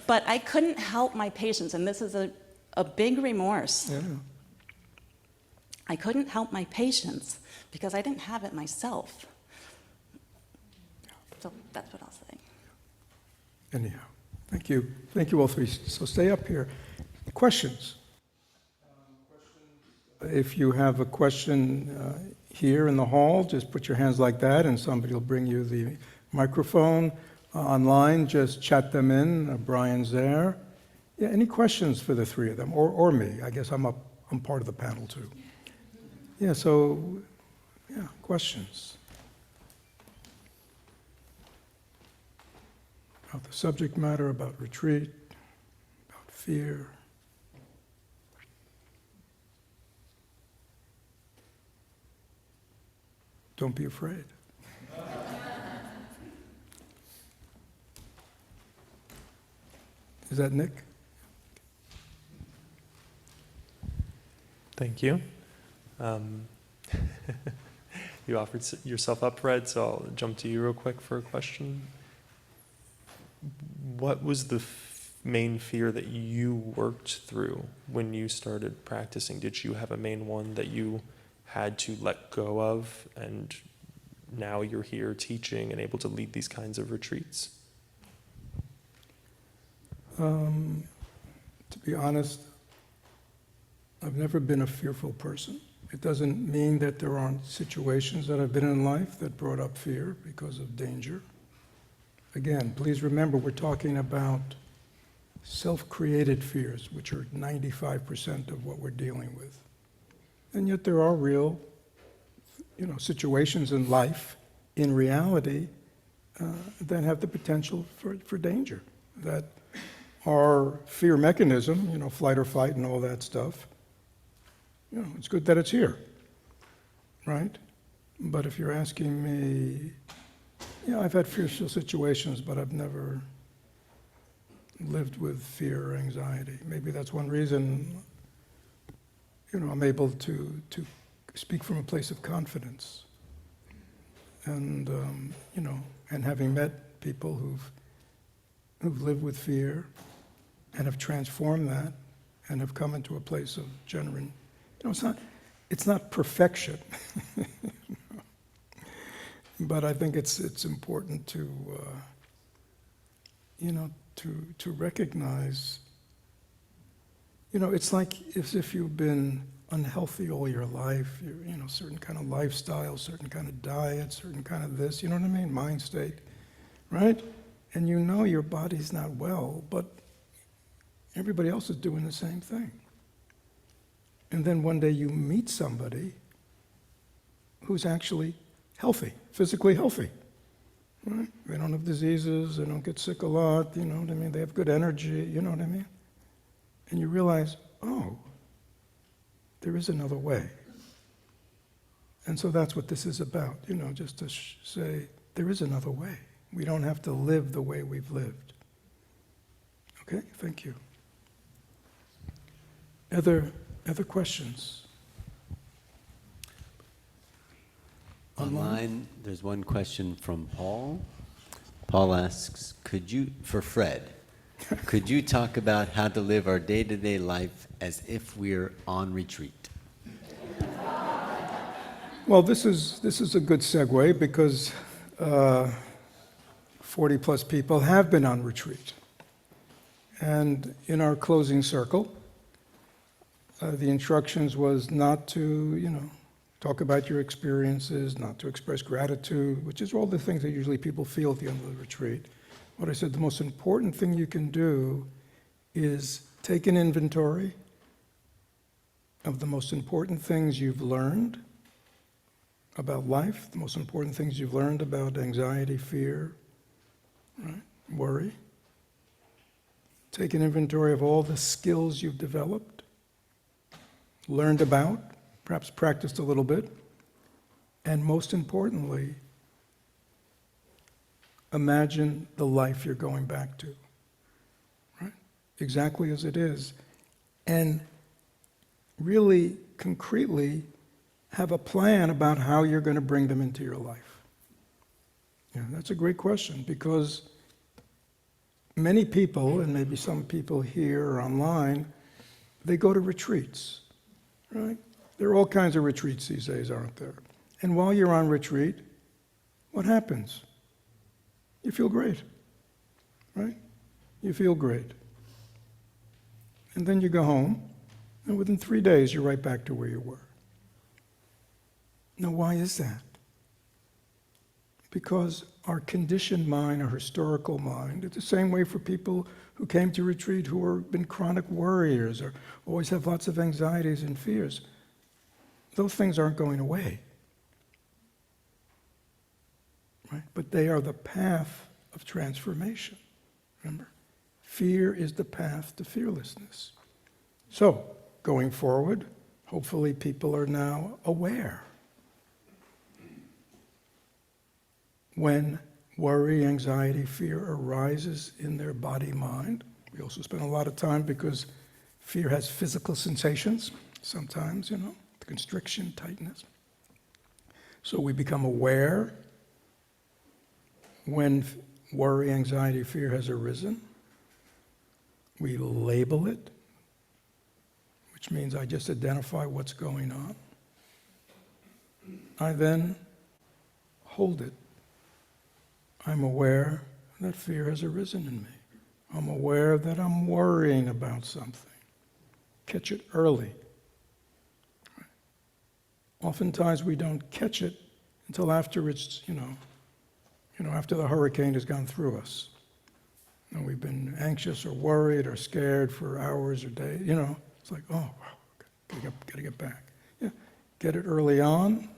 But I couldn't help my patients, and this is a big remorse. Yeah. I couldn't help my patients because I didn't have it myself. So that's what I'll say. Anyhow, thank you. Thank you all three. So stay up here. Questions? If you have a question here in the hall, just put your hands like that and somebody will bring you the microphone. Online, just chat them in. Brian's there. Yeah, any questions for the three of them, or me? I guess I'm part of the panel too. Yeah, so, questions. About the subject matter, about retreat, about fear. Don't be afraid. Is that Nick? Thank you. You offered yourself up, Fred, so I'll jump to you real quick for a question. What was the main fear that you worked through when you started practicing? Did you have a main one that you had to let go of, and now you're here teaching and able to lead these kinds of retreats? To be honest, I've never been a fearful person. It doesn't mean that there aren't situations that I've been in life that brought up fear because of danger. Again, please remember we're talking about self-created fears, which are 95% of what we're dealing with. And yet there are real, situations in life, in reality, that have the potential for danger, that our fear mechanism, flight or fight and all that stuff, it's good that it's here, right? But if you're asking me, I've had fearful situations, but I've never lived with fear or anxiety. Maybe that's one reason, I'm able to speak from a place of confidence. And, and having met people who've lived with fear and have transformed that and have come into a place of genuine, it's not perfection. But I think it's important to recognize, it's like as if you've been unhealthy all your life, certain kind of lifestyle, certain kind of diet, certain kind of this, what I mean, mind state, right? And your body's not well, but everybody else is doing the same thing. And then one day you meet somebody who's actually healthy, physically healthy. Right? They don't have diseases, they don't get sick a lot, you know what I mean? They have good energy, you know what I mean? And you realize, oh, there is another way. And so that's what this is about, you know, just to say, there is another way. We don't have to live the way we've lived. Okay, thank you. Other questions? Online, there's one question from Paul. Paul asks, for Fred, could you talk about how to live our day-to-day life as if we're on retreat? Well, this is a good segue because 40 plus people have been on retreat. And in our closing circle, the instructions was not to, you know, talk about your experiences, not to express gratitude, which is all the things that usually people feel at the end of the retreat. What I said, the most important thing you can do is take an inventory of the most important things you've learned about life, the most important things you've learned about anxiety, fear, right? Worry. Take an inventory of all the skills you've developed, learned about, perhaps practiced a little bit, and most importantly, imagine the life you're going back to, right? Exactly as it is. And really concretely have a plan about how you're going to bring them into your life. Yeah, that's a great question because many people, and maybe some people here or online, they go to retreats, right? There are all kinds of retreats these days, aren't there? And while you're on retreat, what happens? You feel great, right? You feel great. And then you go home, and within 3 days, you're right back to where you were. Now, why is that? Because our conditioned mind, our historical mind, it's the same way for people who came to retreat who have been chronic worriers or always have lots of anxieties and fears. Those things aren't going away, right? But they are the path of transformation, remember? Fear is the path to fearlessness. So, going forward, hopefully people are now aware. When worry, anxiety, fear arises in their body-mind, we also spend a lot of time because fear has physical sensations, sometimes, you know, the constriction, tightness. So we become aware when worry, anxiety, fear has arisen. We label it, which means I just identify what's going on. I then hold it. I'm aware that fear has arisen in me. I'm aware that I'm worrying about something. Catch it early. Oftentimes we don't catch it until after it's, after the hurricane has gone through us. And we've been anxious or worried or scared for hours or days. It's like, oh, wow, gotta get back. Yeah, get it early on.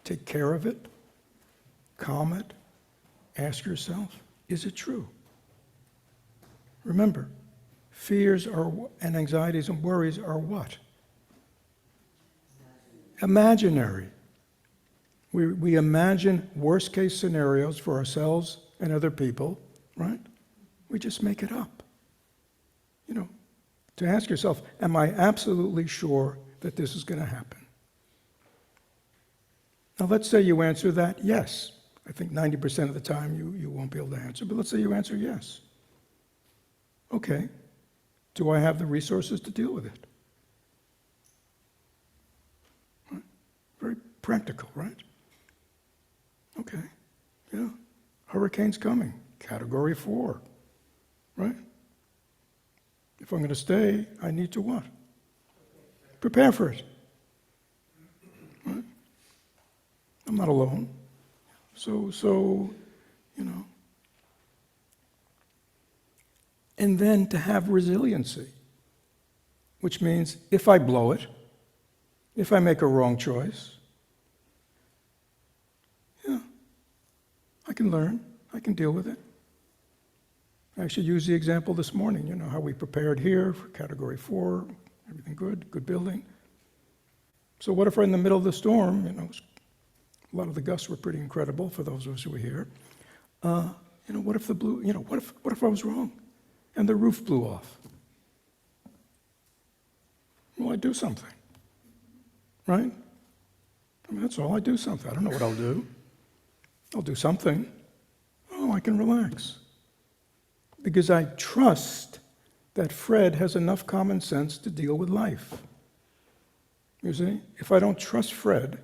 Take care of it. Calm it. Ask yourself, is it true? Remember, fears and anxieties and worries are what? Imaginary. We imagine worst case scenarios for ourselves and other people, right? We just make it up. To ask yourself, am I absolutely sure that this is going to happen? Now let's say you answer that yes. I think 90% of the time you won't be able to answer, but let's say you answer yes. Okay, do I have the resources to deal with it? Right? Very practical, right? Okay, yeah. Hurricane's coming, Category 4, right? If I'm going to stay, I need to what? Prepare for it. Right? I'm not alone. So, And then to have resiliency. which means if I blow it, if I make a wrong choice, yeah, I can learn, I can deal with it. I actually used the example this morning, you know, how we prepared here for category 4, everything good building. So what if we're in the middle of the storm, you know, a lot of the gusts were pretty incredible for those of us who were here. You know, what if what if I was wrong and the roof blew off? Well, I'd do something, right? I mean, that's all, I do something. I don't know what I'll do. I'll do something. Oh, I can relax. Because I trust that Fred has enough common sense to deal with life. You see? If I don't trust Fred,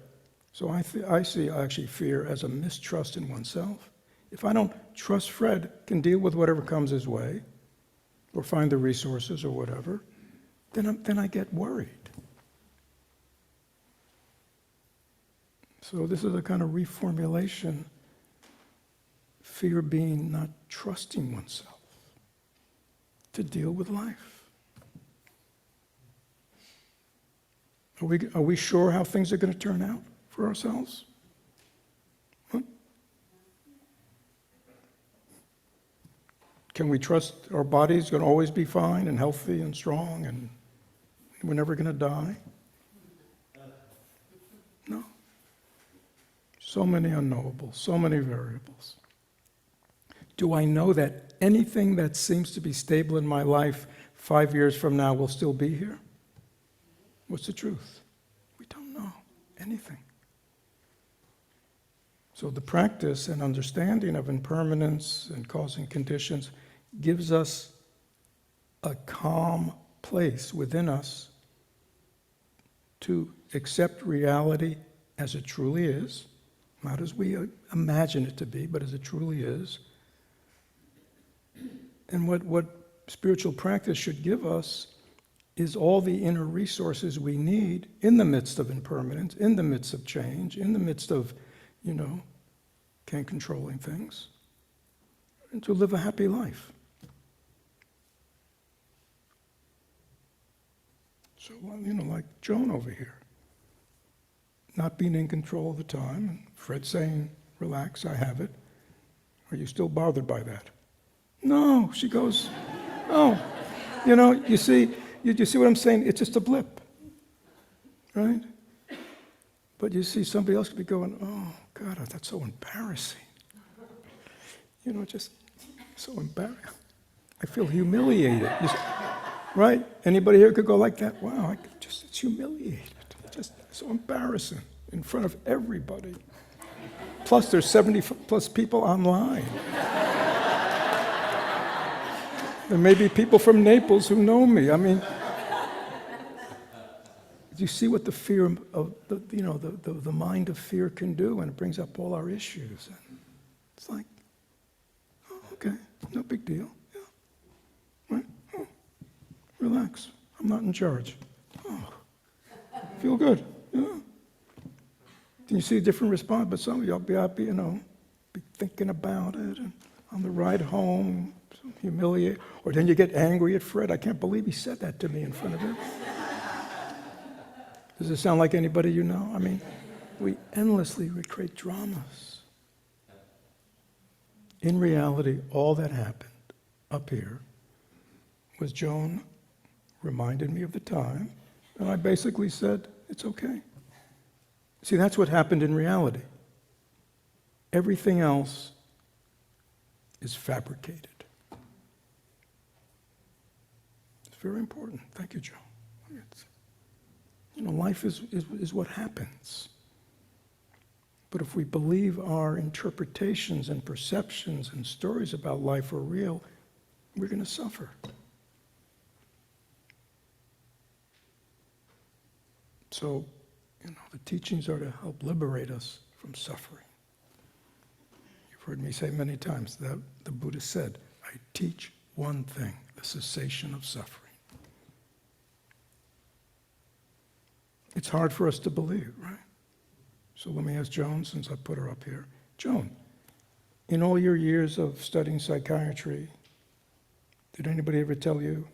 so I see actually fear as a mistrust in oneself. If I don't trust Fred can deal with whatever comes his way, or find the resources or whatever, then I get worried. So this is a kind of reformulation, fear being not trusting oneself to deal with life. Are we sure how things are going to turn out for ourselves? Huh? Can we trust our body's going to always be fine and healthy and strong and we're never going to die? No. So many unknowables, so many variables. Do I know that anything that seems to be stable in my life 5 years from now will still be here? What's the truth? We don't know anything. So the practice and understanding of impermanence and causing conditions gives us a calm place within us to accept reality as it truly is, not as we imagine it to be, but as it truly is. And what spiritual practice should give us is all the inner resources we need in the midst of impermanence, in the midst of change, in the midst of, can't controlling things, and to live a happy life. So, like Joan over here, not being in control of the time, and Fred saying, relax, I have it. Are you still bothered by that? No, she goes, oh, you see what I'm saying? It's just a blip, right? But you see somebody else could be going, oh, God, that's so embarrassing. Just so embarrassing. I feel humiliated. Right? Anybody here could go like that? Wow, it's humiliated. Just so embarrassing in front of everybody. Plus, there's 70 plus people online. There may be people from Naples who know me. I mean, do you see what the fear of the mind of fear can do? And it brings up all our issues. And it's like, oh, okay, no big deal. Yeah. Right? Oh, relax. I'm not in charge. Oh, feel good. Yeah. Can you see a different response? But some of y'all be thinking about it, and on the ride home, humiliate, or then you get angry at Fred. I can't believe he said that to me in front of him. Does it sound like anybody you know? I mean, we endlessly recreate dramas. In reality, all that happened up here was Joan reminded me of the time, and I basically said, it's okay. See, that's what happened in reality. Everything else is fabricated. It's very important. Thank you, Joan. Life is what happens. But if we believe our interpretations and perceptions and stories about life are real, we're going to suffer. So, the teachings are to help liberate us from suffering. You've heard me say many times that the Buddha said, I teach one thing, the cessation of suffering. It's hard for us to believe, right? So let me ask Joan, since I put her up here. Joan, in all your years of studying psychiatry, did anybody ever tell you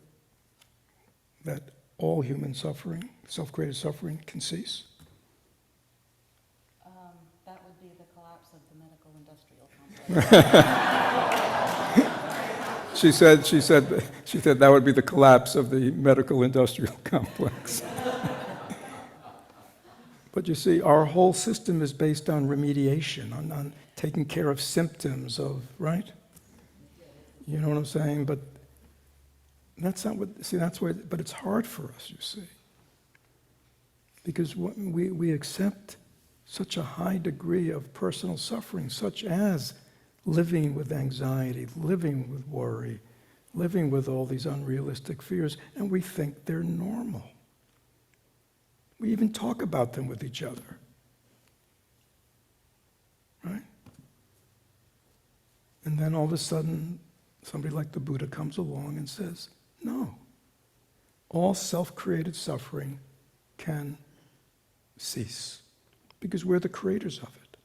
that all human suffering, self-created suffering, can cease? That would be the collapse of the medical industrial complex. She said that would be the collapse of the medical industrial complex. But you see, our whole system is based on remediation, on taking care of symptoms of, right? You know what I'm saying? But that's not what, see, that's where, but it's hard for us, you see. Because we accept such a high degree of personal suffering, such as living with anxiety, living with worry, living with all these unrealistic fears, and we think they're normal. We even talk about them with each other. Right? And then all of a sudden, somebody like the Buddha comes along and says, no, all self-created suffering can cease because we're the creators of it.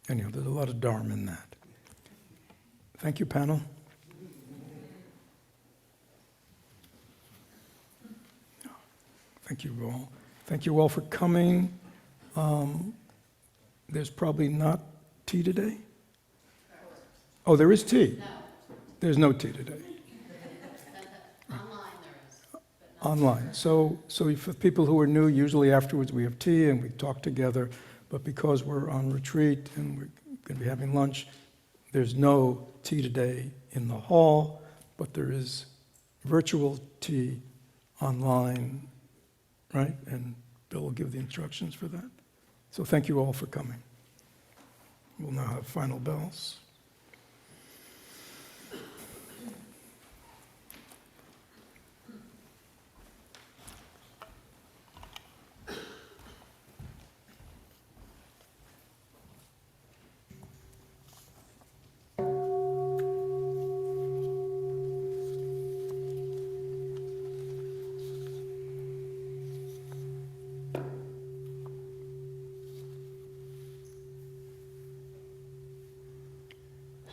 Anyhow, there's a lot of dharma in that. Thank you, panel. Thank you all. Thank you all for coming. There's probably not tea today? Oh, there is tea? No. There's no tea today. Online there is. Online. So for people who are new, usually afterwards we have tea and we talk together, but because we're on retreat and we're going to be having lunch, there's no tea today in the hall, but there is virtual tea online, right? And Bill will give the instructions for that. So thank you all for coming. We'll now have final bells.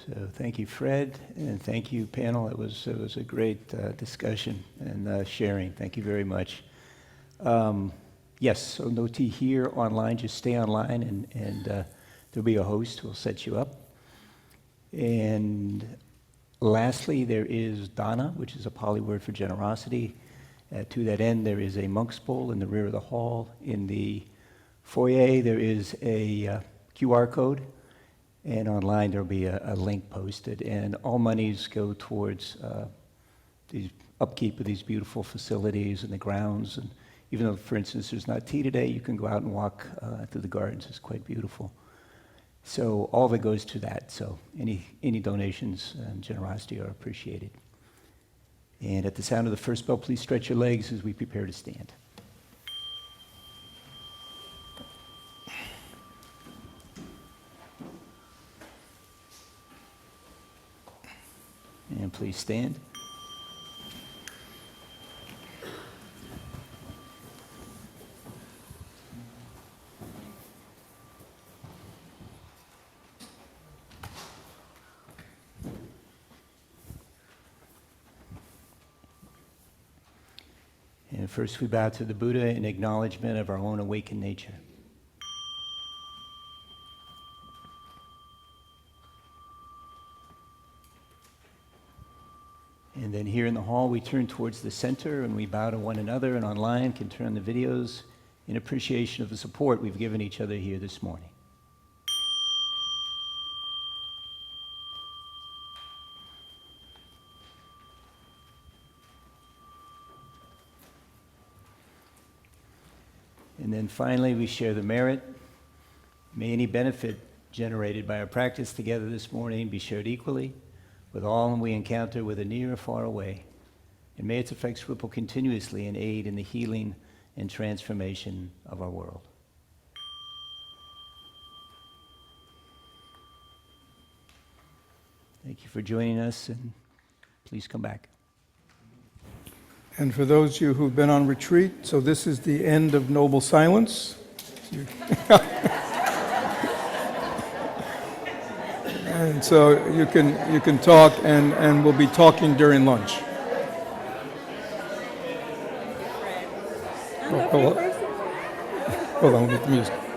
So thank you, Fred, and thank you, panel. It was a great discussion and sharing. Thank you very much. Yes, so no tea here online. Just stay online, and there'll be a host who will set you up. And lastly, there is dana, which is a Pali word for generosity. To that end, there is a monk's bowl in the rear of the hall. In the foyer, there is a QR code. And online, there'll be a link posted. And all monies go towards the upkeep of these beautiful facilities and the grounds. And even though, for instance, there's not tea today, you can go out and walk through the gardens. It's quite beautiful. So all of it goes to that. So any donations and generosity are appreciated. And at the sound of the first bell, please stretch your legs as we prepare to stand. And please stand. And first we bow to the Buddha in acknowledgement of our own awakened nature. And then here in the hall, we turn towards the center and we bow to one another, and online can turn on the videos in appreciation of the support we've given each other here this morning. And then finally, we share the merit. May any benefit generated by our practice together this morning be shared equally with all whom we encounter, whether near or far away. And may its effects ripple continuously and aid in the healing and transformation of our world. Thank you for joining us, and please come back. And for those of you who've been on retreat, so this is the end of Noble Silence. And so you can talk, and we'll be talking during lunch. Hold on, with the music.